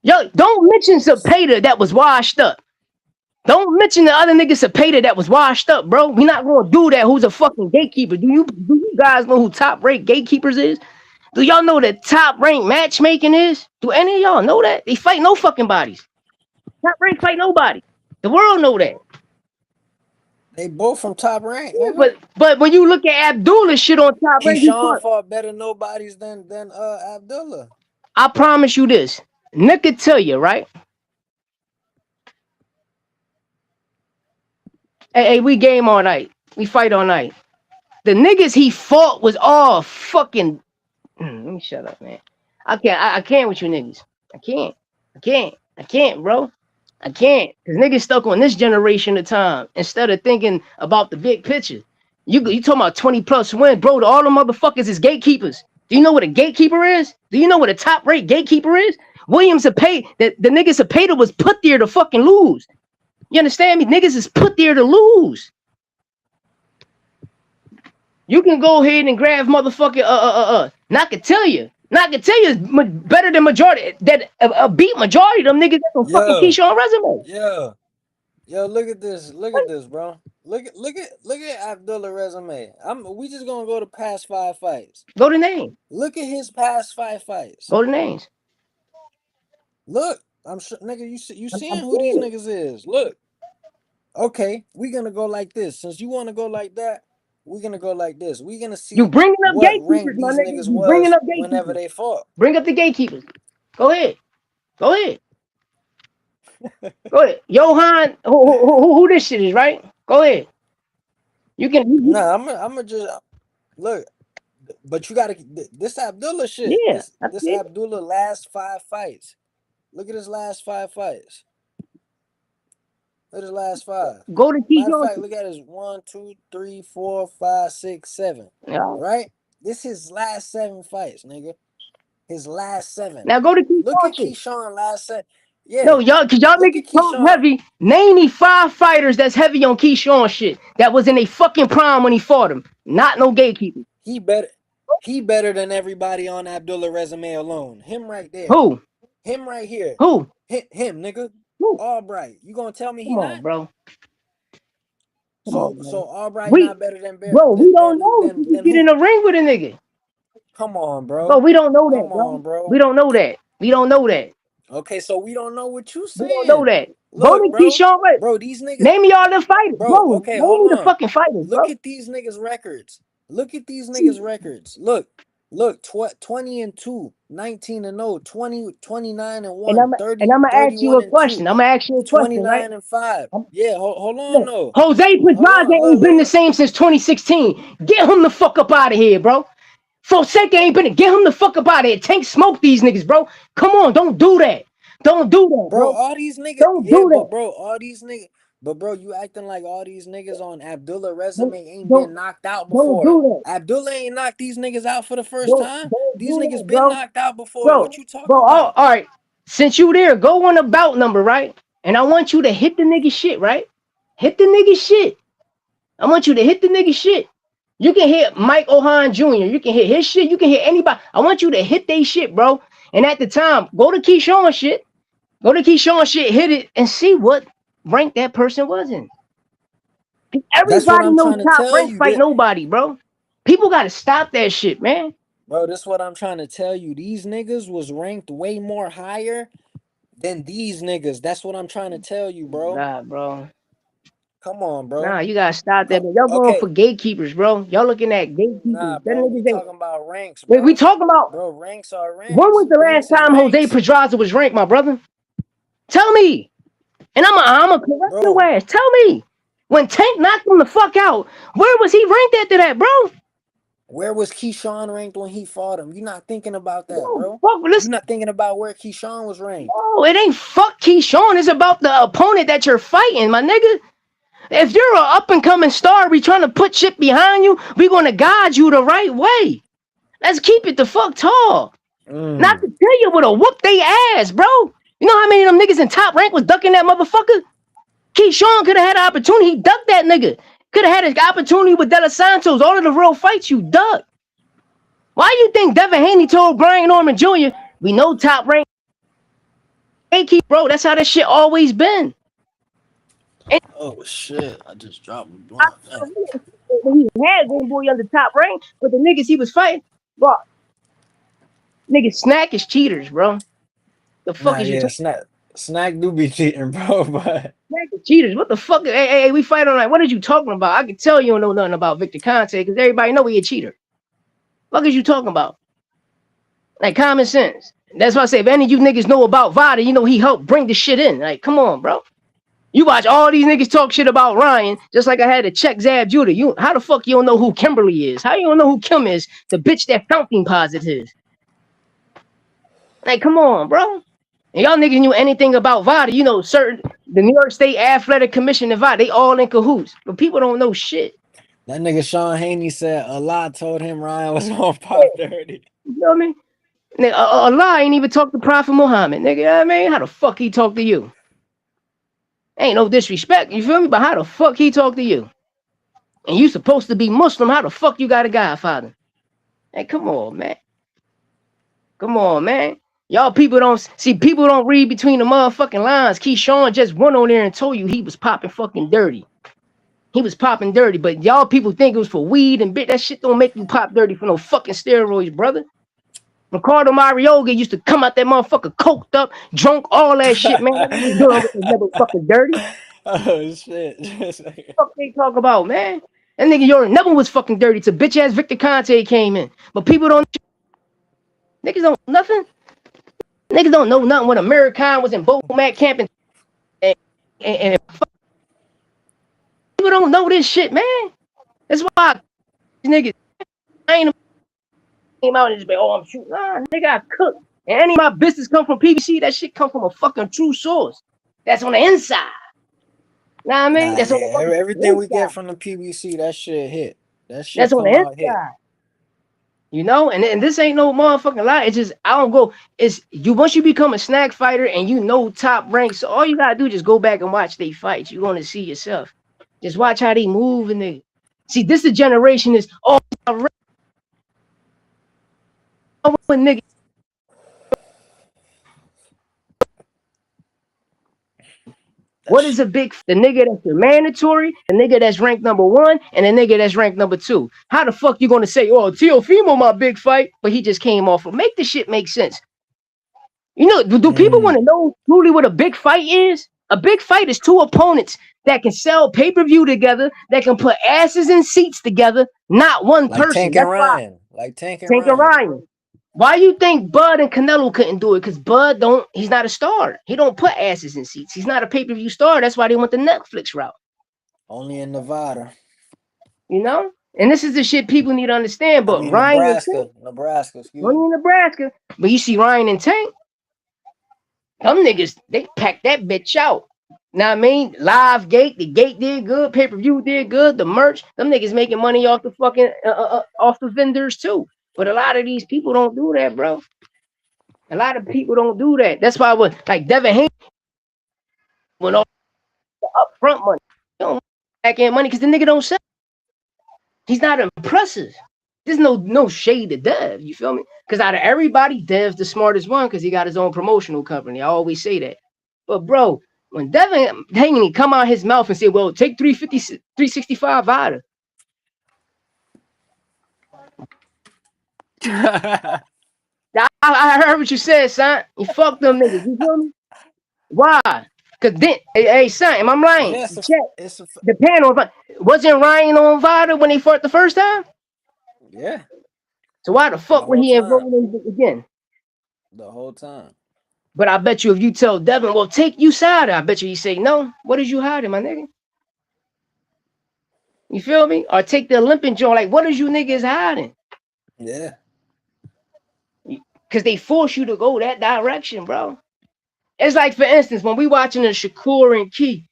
Yo, don't mention Zepeda that was washed up. Don't mention the other nigga Zepeda that was washed up, bro. We not gonna do that. Who's a fucking gatekeeper? Do you guys know who top rate gatekeepers is? Do y'all know that top rank matchmaking is? Do any of y'all know that? They fight no fucking bodies. Top rank fight nobody. The world know that. They both from top rank. Yeah, but when you look at Abdullah's shit on top rank, Keyshawn fought better nobodies than Abdullah. I promise you this. Nick could tell you, right? Hey, we game all night. We fight all night. The niggas he fought was all fucking. Let me shut up, man. I can't with you niggas. I can't, bro. I can't. Because niggas stuck on this generation of time instead of thinking about the big picture. You talking about 20 plus wins, bro. All the motherfuckers is gatekeepers. Do you know what a gatekeeper is? Do you know what a top rate gatekeeper is? Williams Zepeda, the nigga Zepeda was put there to fucking lose. You understand me? Niggas is put there to lose. You can go ahead and grab motherfucking Not can tell you is better than majority that beat majority of them niggas that's on fucking Keyshawn resume. Yeah. Yo, look at this, bro. Look at Abdullah resume. We just gonna go to past 5 fights. Go to names. Look at his past 5 fights. Go to names. Look, I'm sure, nigga. You seeing who these niggas is? Look. Okay, we gonna go like this. Since you want to go like that, we're gonna go like this. We're gonna see you bringing up what gatekeepers, rank these niggas was bringing up gatekeepers. whenever they fought. Bring up the gatekeepers. Go ahead. Go ahead. Johan, who this shit is, right? Go ahead. You can. Nah, I'm just look. But you gotta this Abdullah shit. Yeah, this Abdullah last 5 fights. Look at his last 5 fights. Look at his last 5. Go to Keyshawn. Look at his 1, 2, 3, 4, 5, 6, 7. Yeah. Right? This his last 7 fights, nigga. His last 7. Now go to Keyshawn. Look at Keyshawn last 7. Yeah. No, y'all niggas talk heavy. Name me 5 fighters that's heavy on Keyshawn shit that was in a fucking prime when he fought him. Not no gatekeeper. He better than everybody on Abdullah resume alone. Him right there. Who? Him right here. Who? Him, nigga. Who? Albright. You gonna tell me he Come not? on, bro. So Albright not better than Barry. Bro, we don't know. You get in the ring with a nigga. Come on, bro. Bro, we don't know that, Come on, bro. We don't know that. We don't know that. Okay, so we don't know what you saying. We don't know that. Look, go to Keyshawn. Bro, these niggas. Name me all the fighters, bro. Okay, name hold me on. the fucking fighters, Look bro. at these niggas' records. Look at these niggas' records. Look, 20-2, 19-0, 20, 29-1, 30. And I'm gonna ask you a question. 29-5. Right? Yeah, hold on, though. Jose Pedraza ain't been the same since 2016. Get him the fuck up out of here, bro. Fonseca ain't been. Get him the fuck up out of here. Tank smoke these niggas, bro. Come on, don't do that. Don't do that, bro. All these niggas. Don't do that, bro. All these niggas. But bro, you acting like all these niggas on Abdullah resume ain't been knocked out before. Don't do that. Abdullah ain't knocked these niggas out for the first time. These niggas been knocked out before. Bro, what you talking about? All right. Since you there, go on a bout number, right? And I want you to hit the nigga shit, right? Hit the nigga shit. I want you to hit the nigga shit. You can hit Mike Ohan Jr. You can hit his shit. You can hit anybody. I want you to hit they shit, bro. And at the time, go to Keyshawn shit. Go to Keyshawn shit, hit it, and see what rank that person was in. Everybody knows top rank fight nobody, bro. People gotta stop that shit, man. Bro, this is what I'm trying to tell you. These niggas was ranked way more higher than these niggas. That's what I'm trying to tell you, bro. Nah, bro. Come on, bro. Nah, you gotta stop that. Y'all going for gatekeepers, bro. Y'all looking at gatekeepers. Nah, bro, we talking about ranks, bro. Wait, we talking about... Bro, ranks are ranks. When was the last time Jose Pedraza was ranked, my brother? Tell me. And I'm a correct your ass. Tell me. When Tank knocked him the fuck out, where was he ranked after that, bro? Where was Keyshawn ranked when he fought him? You're not thinking about that, bro. Fuck, You're listen. not thinking about where Keyshawn was ranked. No, it ain't fuck Keyshawn. It's about the opponent that you're fighting, my nigga. If you're an up-and-coming star, we trying to put shit behind you, we gonna guide you the right way. Let's keep it the fuck tall. Not to tell you what a whoop they ass, bro. You know how many of them niggas in Top Rank was ducking that motherfucker? Keyshawn could have had an opportunity. He ducked that nigga. Could have had an opportunity with De Los Santos. All of the real fights you ducked. Why you think Devin Haney told Brian Norman Jr., we know Top Rank? Hey, bro, that's how that shit always been. And oh shit! I just dropped a blunt. he had Game Boy under Top Rank, but the niggas he was fighting, bro, niggas Snack is cheaters, bro. The fuck is you talking? Snack do be cheating, bro, but Snack is cheaters. What the fuck? Hey, we fight on like, what are you talking about? I can tell you don't know nothing about Victor Conte because everybody know he a cheater. What is you talking about? Like common sense. That's why I say if any of you niggas know about Vada, you know he helped bring the shit in. Like, come on, bro. You watch all these niggas talk shit about Ryan, just like I had to check Zab Judah. How the fuck you don't know who Kimberly is? How you don't know who Kim is? The bitch that fountain positive. Like, come on, bro. And y'all niggas knew anything about Vada. You know, the New York State Athletic Commission and Vada, they all in cahoots. But people don't know shit. That nigga Sean Haney said Allah told him Ryan was on pop dirty. You know what I mean? Nigga, Allah ain't even talked to Prophet Muhammad. Nigga, you know what I mean? How the fuck he talk to you? Ain't no disrespect, you feel me? But how the fuck he talk to you? And you supposed to be Muslim, how the fuck you got a godfather? Hey, come on, man. Come on, man. Y'all people don't read between the motherfucking lines. Keyshawn just went on there and told you he was popping fucking dirty. He was popping dirty, but y'all people think it was for weed and bit. That shit don't make you pop dirty for no fucking steroids, brother. Ricardo Marioga used to come out that motherfucker coked up, drunk, all that shit, man. What you doing with this motherfucking dirty? Oh shit. What the fuck they talk about, man? That nigga Jordan never was fucking dirty till bitch ass Victor Conte came in. But people don't niggas don't know nothing. Niggas don't know nothing when American was in Bomac camp and people don't know this shit, man. That's why niggas ain't came out and just be, oh, I'm shooting. Nah, nigga, I cook. And any of my business come from PBC, that shit come from a fucking true source. That's on the inside. Know what I mean? That's on the everything we get from the PBC, that shit hit. That shit that's on the inside. Hit. You know, and this ain't no motherfucking lie. It's just I don't go. It's you once you become a snack fighter and you know Top Rank, so all you gotta do is just go back and watch they fights. You're gonna see yourself. Just watch how they move and they see this the generation is all nigga. What is a big the nigga that's mandatory, the nigga that's ranked number 1, and the nigga that's ranked number 2? How the fuck you gonna say, oh, Teofimo my big fight, but he just came off of make the shit make sense? You know, do people want to know truly what a big fight is? A big fight is 2 opponents that can sell pay-per-view together, that can put asses in seats together, not one like person. Tank and Ryan. Like Tank and Ryan. Why you think Bud and Canelo couldn't do it? Because Bud he's not a star. He don't put asses in seats. He's not a pay-per-view star. That's why they went the Netflix route. Only in Nevada. You know? And this is the shit people need to understand. But Ryan Nebraska, only in Nebraska. But you see Ryan and Tank, them niggas, they packed that bitch out. Now what I mean? Live gate, the gate did good, pay-per-view did good, the merch, them niggas making money off the fucking off the vendors too. But a lot of these people don't do that, bro. A lot of people don't do that. That's why like Devin Haney went off the upfront money. He don't back end money because the nigga don't sell. He's not impressive. There's no shade to Dev. You feel me? Because out of everybody, Dev's the smartest one because he got his own promotional company. I always say that. But bro, when Devin Haney come out his mouth and say, well, take 365 Vada. I heard what you said, son. You fuck them niggas. You feel me? Why? Cause then, hey, son, am I lying? Yeah, the panel wasn't Ryan on Vada when he fought the first time? Yeah. So why the fuck would he enroll in again? The whole time. But I bet you if you tell Devin, well, take you side, I bet you he say no. What is you hiding, my nigga? You feel me? Or take the Olympian joint. Like, what is you niggas hiding? Yeah. Because they force you to go that direction, bro. It's like, for instance, when we watching the Shakur and Key,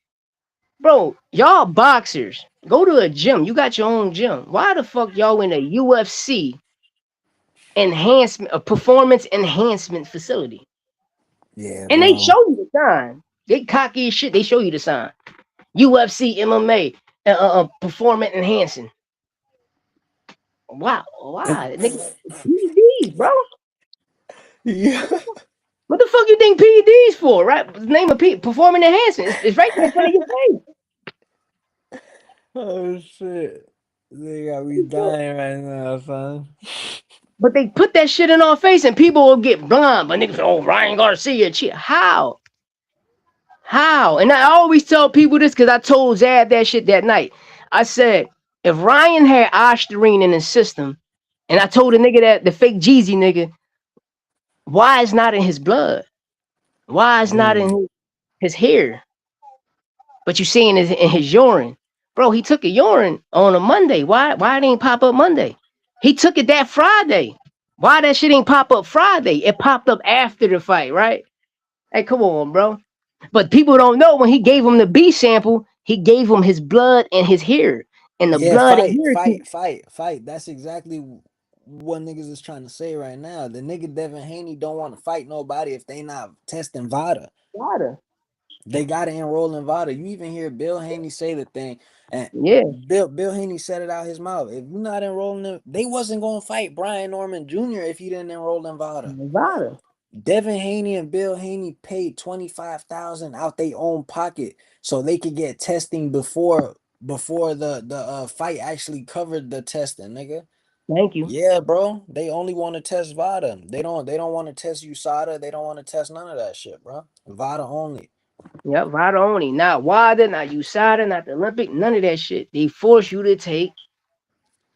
bro, y'all boxers, go to a gym. You got your own gym. Why the fuck y'all in a UFC enhancement, a performance enhancement facility? Yeah, And they bro. show you the sign. They cocky as shit. They show you the sign. UFC, MMA, performance enhancing. Wow, why? Nigga, PEDs, bro. Yeah. What the fuck you think PEDs for, right? The name of performance enhancing. It's right there in front of your face. Oh shit. They got me dying right now, son. But they put that shit in our face and people will get blind. But niggas say, oh, Ryan Garcia, cheat. How? How? And I always tell people this because I told Zad that shit that night. I said, if Ryan had Ostarine in his system, and I told the nigga that, the fake Jeezy nigga, why it's not in his blood? Why it's not in his hair? But you see in his urine. Bro, he took a urine on a Monday. Why it ain't pop up Monday? He took it that Friday. Why that shit ain't pop up Friday? It popped up after the fight, right? Hey, come on, bro. But people don't know when he gave him the B sample, he gave him his blood and his hair. And the Yeah, blood and fight, hair fight, fight, fight. That's exactly what niggas is trying to say right now. The nigga Devin Haney don't want to fight nobody if they not testing VADA. water. They gotta enroll in VADA. You even hear Bill Haney say the thing, and Yeah, Bill Haney said it out his mouth. If you're not enrolling in, they wasn't gonna fight Brian Norman Jr. if he didn't enroll in VADA. water. Devin Haney and Bill Haney paid $25,000 out their own pocket so they could get testing before the fight actually covered the testing, nigga. Thank you. Yeah, bro. They only want to test VADA. They don't want to test USADA. They don't want to test none of that shit, bro. VADA only. Yep, water only. Not WADA, not USADA, not the Olympic, none of that shit. They force you to take.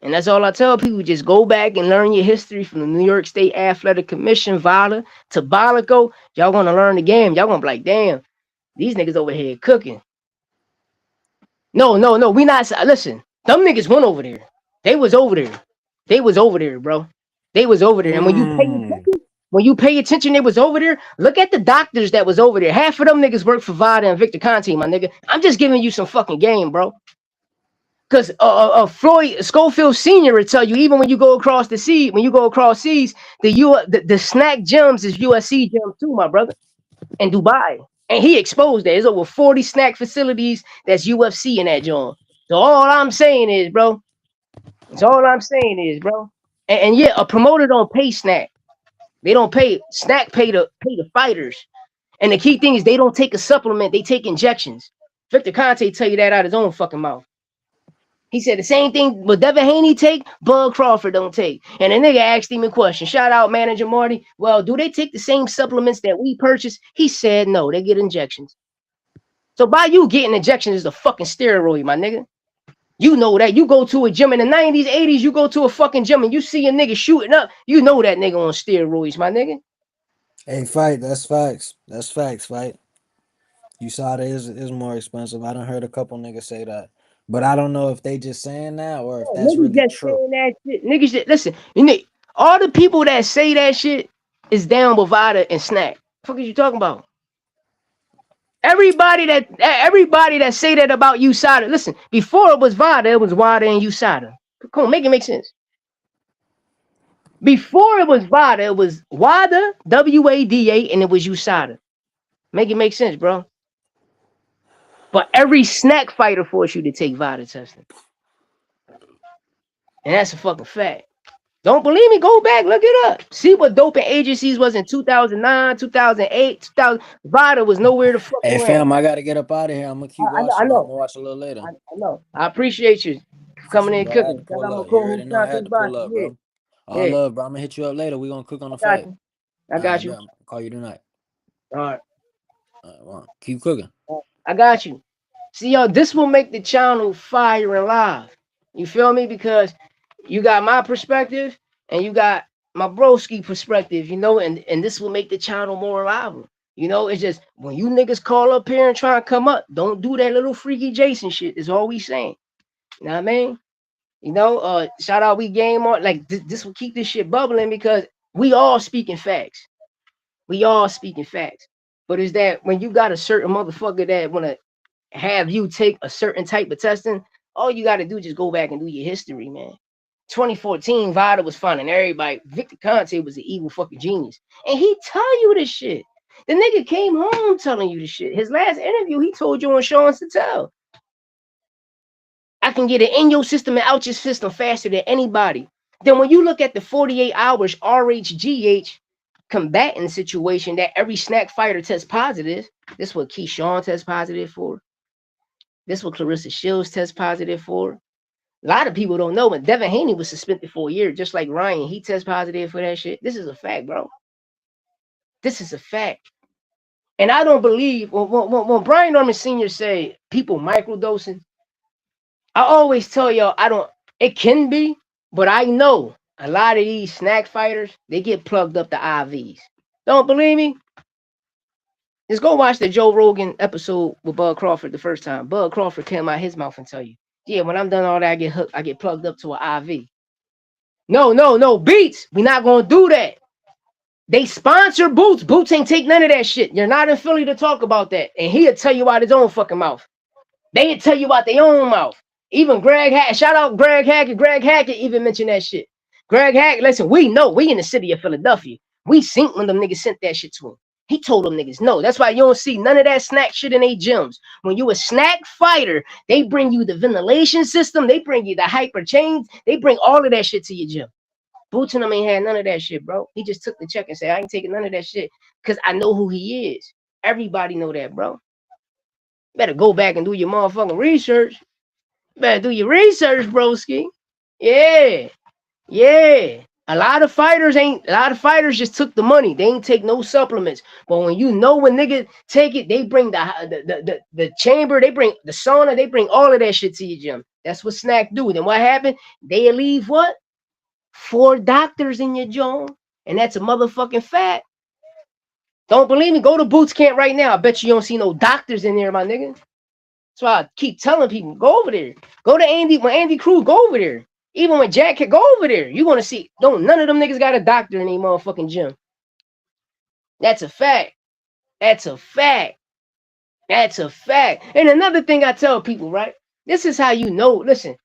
And that's all I tell people. Just go back and learn your history from the New York State Athletic Commission, VADA to Balico. Y'all gonna learn the game. Y'all gonna be like, damn, these niggas over here cooking. No, no, no. We not. Listen, them niggas went over there. They was over there. They was over there, bro. They was over there. And when you pay attention, they was over there. Look at the doctors that was over there. Half of them niggas work for VADA and Victor Conte, my nigga. I'm just giving you some fucking game, bro. Because Floyd Schofield Sr. will tell you, even when you go across the sea, when you go across seas, the snack gyms is USC gyms too, my brother, in Dubai. And he exposed that. There's over 40 snack facilities that's UFC in that joint. So all I'm saying is, bro, and yeah, a promoter don't pay snack. They don't pay snack, pay the fighters. And the key thing is they don't take a supplement, they take injections. Victor Conte tell you that out of his own fucking mouth. He said the same thing but Devin Haney take, Bud Crawford don't take. And the nigga asked him a question. Shout out manager Marty. Well, do they take the same supplements that we purchase? He said no, they get injections. So by you getting injections is a fucking steroid, my nigga. You know that. You go to a gym in the 90s, 80s, you go to a fucking gym and you see a nigga shooting up, you know that nigga on steroids, my nigga. Hey, fight. That's facts. That's facts, fight. USADA is more expensive. I done heard a couple niggas say that. But I don't know if they just saying that or if that's Niggas really just true. saying that shit. Niggas just listen. You know, all the people that say that shit is down with VADA and snack. What the fuck is you talking about? Everybody that say that about USADA. Listen, before it was VADA, it was WADA and USADA. Come on, make it make sense. Before it was VADA, it was WADA, WADA, and it was USADA. Make it make sense, bro. But every snack fighter forced you to take VADA testing. And that's a fucking fact. Don't believe me? Go back, look it up. See what doping agencies was in 2009, 2008, 2000. VADA was nowhere to fuck Hey, around. fam, I gotta get up out of here. I'm gonna keep I watching. I'm know. gonna watch a little later. I know. I appreciate you For coming sure, in bro. I had cooking. to Shout pull out my up. You co already host know I Jonathan had to pull Boxing. up, Yeah. bro. All Yeah. love, bro. I'm gonna hit you up later. We gonna cook on the I got fight. you. I All got right, you. bro. Call you tonight. All right. All right, well, keep cooking. I got you. See, yo, this will make the channel fire and live. You feel me? Because you got my perspective and you got my broski perspective, you know, and this will make the channel more reliable. You know, it's just when you niggas call up here and try and come up, don't do that little freaky Jason shit, is all we saying. You know what I mean? You know, shout out we game on. Like this will keep this shit bubbling because we all speaking facts. We all speaking facts. But is that when you got a certain motherfucker that wanna have you take a certain type of testing, all you gotta do is just go back and do your history, man. 2014, Vada was finding everybody. Victor Conte was an evil fucking genius. And he tell you this shit. The nigga came home telling you this shit. His last interview, he told you on Sean's to tell. I can get it in your system and out your system faster than anybody. Then when you look at the 48 hours RHGH combatant situation that every snack fighter tests positive, this is what Keyshawn tests positive for. This is what Clarissa Shields tests positive for. A lot of people don't know, but Devin Haney was suspended for a year, just like Ryan. He tests positive for that shit. This is a fact, bro. This is a fact. And I don't believe when Brian Norman Sr. say people microdosing, I always tell y'all it can be, but I know a lot of these snack fighters, they get plugged up to IVs. Don't believe me? Just go watch the Joe Rogan episode with Bud Crawford the first time. Bud Crawford came out his mouth and tell you, yeah, when I'm done all that, I get hooked, I get plugged up to an IV. No, Beats, we not gonna do that. They sponsor Boots. Boots ain't take none of that shit. You're not in Philly to talk about that. And he'll tell you out his own fucking mouth. They'll tell you out their own mouth. Even Greg Hackett, shout out Greg Hackett. Greg Hackett even mentioned that shit. Greg Hackett, listen, we know, we in the city of Philadelphia. We seen when them niggas sent that shit to him. He told them niggas no. That's why you don't see none of that snack shit in their gyms. When you a snack fighter, they bring you the ventilation system. They bring you the hyper chains. They bring all of that shit to your gym. Boots and them ain't had none of that shit, bro. He just took the check and said, I ain't taking none of that shit because I know who he is. Everybody know that, bro. Better go back and do your motherfucking research. Better do your research, broski. Yeah. A lot of fighters just took the money. They ain't take no supplements. But when you know when niggas take it, they bring the chamber, they bring the sauna, they bring all of that shit to your gym. That's what snack do. Then what happened? They leave what? 4 doctors in your gym. And that's a motherfucking fact. Don't believe me? Go to Boots Camp right now. I bet you don't see no doctors in there, my nigga. That's why I keep telling people, go over there. Go to Andy Cruz, go over there. Even when Jack can go over there, you're gonna see none of them niggas got a doctor in their motherfucking gym. That's a fact. That's a fact. That's a fact. And another thing I tell people, right? This is how you know. Listen,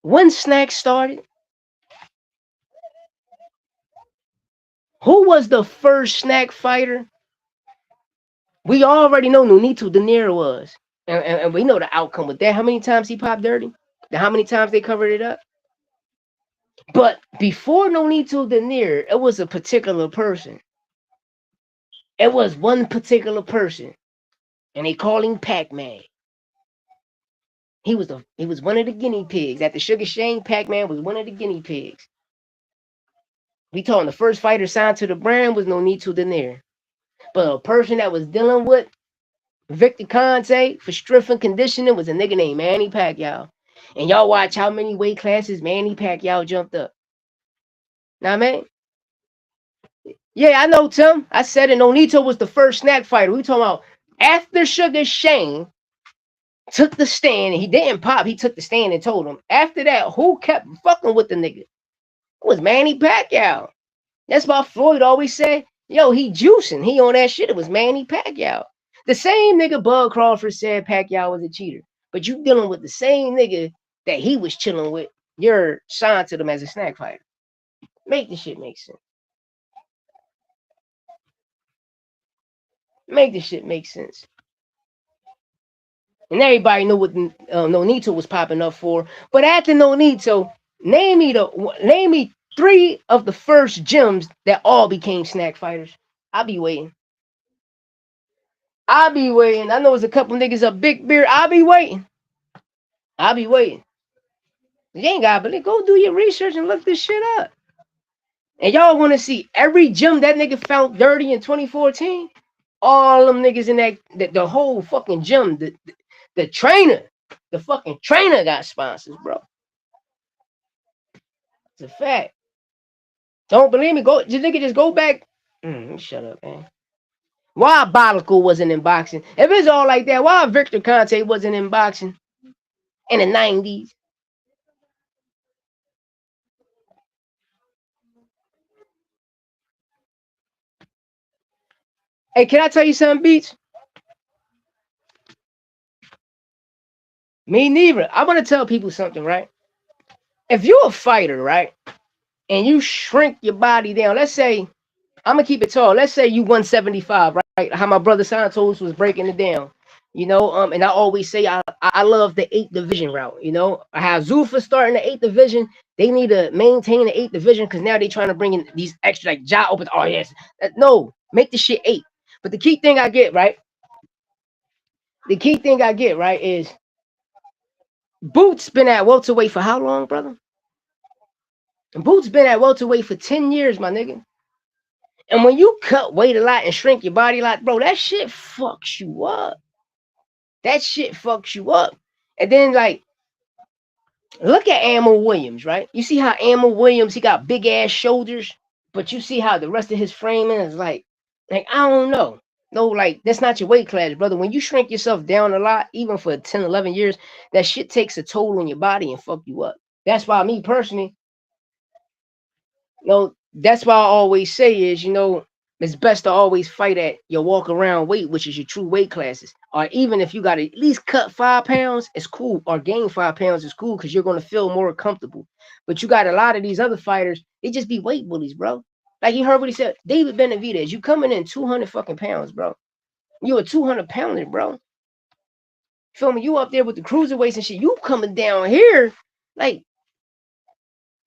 when Snack started, who was the first snack fighter? We already know Nonito Donaire was. And we know the outcome with that. How many times he popped dirty? How many times they covered it up? But before Nonito Donaire, it was a particular person. It was one particular person. And they call him Pac-Man. He was one of the guinea pigs. At the Sugar Shane, Pac-Man was one of the guinea pigs. We told him the first fighter signed to the brand was Nonito Donaire. But a person that was dealing with Victor Conte for strength and conditioning was a nigga named Manny Pacquiao. And y'all watch how many weight classes Manny Pacquiao jumped up. Now, man. Yeah, I know, Tim. I said it. Nonito was the first snack fighter. We talking about after Sugar Shane took the stand and he didn't pop. He took the stand and told him. After that, who kept fucking with the nigga? It was Manny Pacquiao. That's why Floyd always said, yo, he juicing. He on that shit. It was Manny Pacquiao. The same nigga Bud Crawford said Pacquiao was a cheater. But you dealing with the same nigga that he was chilling with. You're signed to them as a snack fighter. Make this shit make sense. Make this shit make sense. And everybody knew what Nonito was popping up for. But after Nonito, name me 3 of the first gyms that all became snack fighters. I'll be waiting. I know there's a couple niggas up Big Beer. I'll be waiting. You ain't got to go do your research and look this shit up. And y'all want to see every gym that nigga found dirty in 2014? All them niggas in that the whole fucking gym, the trainer, the fucking trainer got sponsors, bro. It's a fact. Don't believe me? Just go back. Shut up, man. Why Bolical wasn't in boxing? If it's all like that, why Victor Conte wasn't in boxing in the 90s? Hey, can I tell you something, Beats? Me neither. I want to tell people something, right? If you're a fighter, right, and you shrink your body down, let's say, I'm gonna keep it tall. Let's say you 175, right? How my brother Santos was breaking it down. And I always say I love the 8th division route. I have Zuffa starting the 8th division. They need to maintain the 8th division because now they're trying to bring in these extra like jaw open. Oh yes, no, make the shit 8. But the key thing I get right, is Boots been at welterweight for how long, brother? Boots been at welterweight for 10 years, my nigga. And when you cut weight a lot and shrink your body a lot, bro, that shit fucks you up. That shit fucks you up. And then, like, look at Adamesx Williams, right? You see how Adamesx Williams, he got big ass shoulders, but you see how the rest of his framing is like I don't know. No, like, that's not your weight class, brother. When you shrink yourself down a lot, even for 10, 11 years, that shit takes a toll on your body and fuck you up. That's why me personally, that's why I always say is, it's best to always fight at your walk around weight, which is your true weight classes. Or even if you got to at least cut 5 pounds, it's cool. Or gain 5 pounds is cool because you're going to feel more comfortable. But you got a lot of these other fighters, they just be weight bullies, bro. Like you heard what he said, David Benavidez, you coming in 200 fucking pounds, bro. You a 200 pounder, bro. Feel me? You up there with the cruiserweights and shit. You coming down here, like,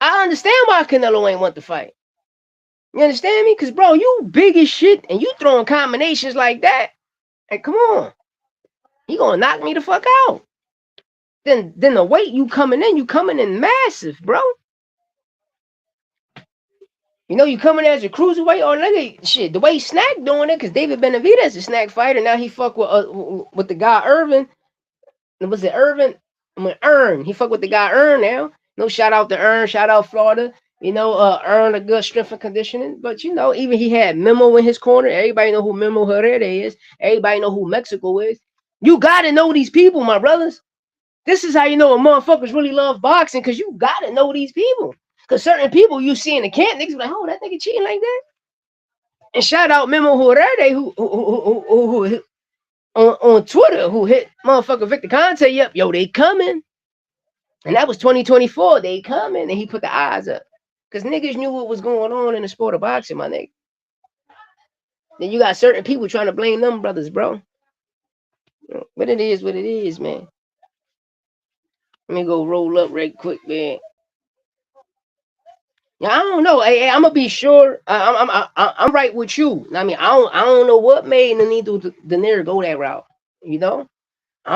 I understand why Canelo ain't want to fight. You understand me? Because, bro, you big as shit and you throwing combinations like that. Like, come on. You gonna knock me the fuck out. Then the weight you coming in massive, bro. You coming as a cruiserweight or nigga, shit, the way Snack doing it, because David Benavidez is a Snack fighter. Now he fuck with the guy Irvin. Was it Irvin? Earn. He fuck with the guy Earn now. No, shout out to Earn, shout out Florida. Earn a good strength and conditioning. But even he had Memo in his corner. Everybody know who Memo Herrera is. Everybody know who Mexico is. You gotta know these people, my brothers. This is how you know a motherfuckers really love boxing, because you gotta know these people. Because certain people you see in the camp, niggas be like, oh, that nigga cheating like that. And shout out Memo Herrera, who on Twitter, who hit motherfucker Victor Conte up. Yo, they coming. And that was 2024. They coming. And he put the eyes up. Because niggas knew what was going on in the sport of boxing, my nigga. Then you got certain people trying to blame them brothers, bro. But it is what it is, man. Let me go roll up right quick, man. Yeah, I don't know. I'm gonna be sure. I'm right with you. I mean, I don't know what made Nonito Donaire go that route. I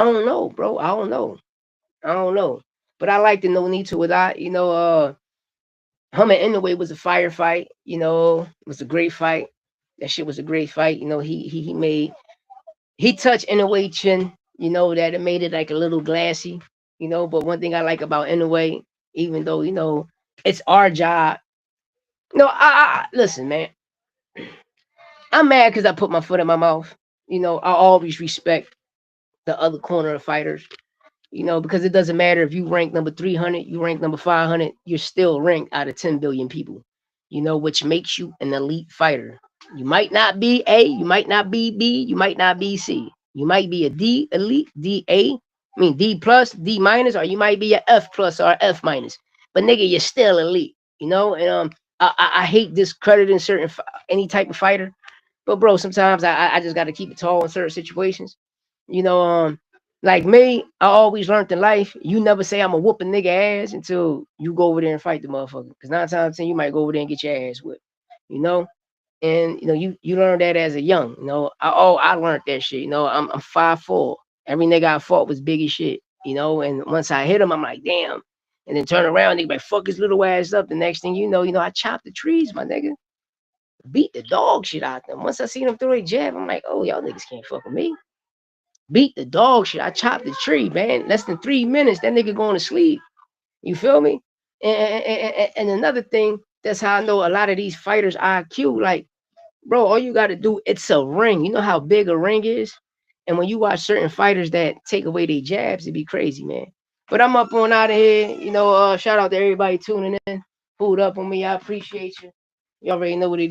don't know, bro. I don't know. But I like the Nonito without. Him and Inoue was a firefight. It was a great fight. That shit was a great fight. He touched Inoue chin. That it made it like a little glassy. But one thing I like about Inoue, even though it's our job. No, I listen, man. I'm mad because I put my foot in my mouth. I always respect the other corner of fighters. Because it doesn't matter if you rank number 300, you rank number 500, you're still ranked out of 10 billion people. Which makes you an elite fighter. You might not be A, you might not be B, you might not be C. You might be a D elite, D A, D plus, D minus, or you might be a F plus or F minus. But nigga, you're still elite. And I hate discrediting any type of fighter. But bro, sometimes I just gotta keep it tall in certain situations. Like me, I always learned in life, you never say I'm a whoop a nigga ass until you go over there and fight the motherfucker. Because 9 times out of 10, you might go over there and get your ass whipped. And you learn that as a young. I learned that shit. I'm 5'4". Every nigga I fought was big as shit. And once I hit him, I'm like, damn. And then turn around, nigga, like, fuck his little ass up. The next thing you know, I chopped the trees, my nigga. Beat the dog shit out them. Once I seen them throw a jab, I'm like, oh, y'all niggas can't fuck with me. Beat the dog shit. I chopped the tree, man. Less than 3 minutes, that nigga going to sleep. You feel me? And another thing, that's how I know a lot of these fighters IQ, like, bro, all you got to do, it's a ring. You know how big a ring is? And when you watch certain fighters that take away their jabs, it'd be crazy, man. But I'm up on out of here. Shout out to everybody tuning in. Pulled up on me. I appreciate you. You already know what it is.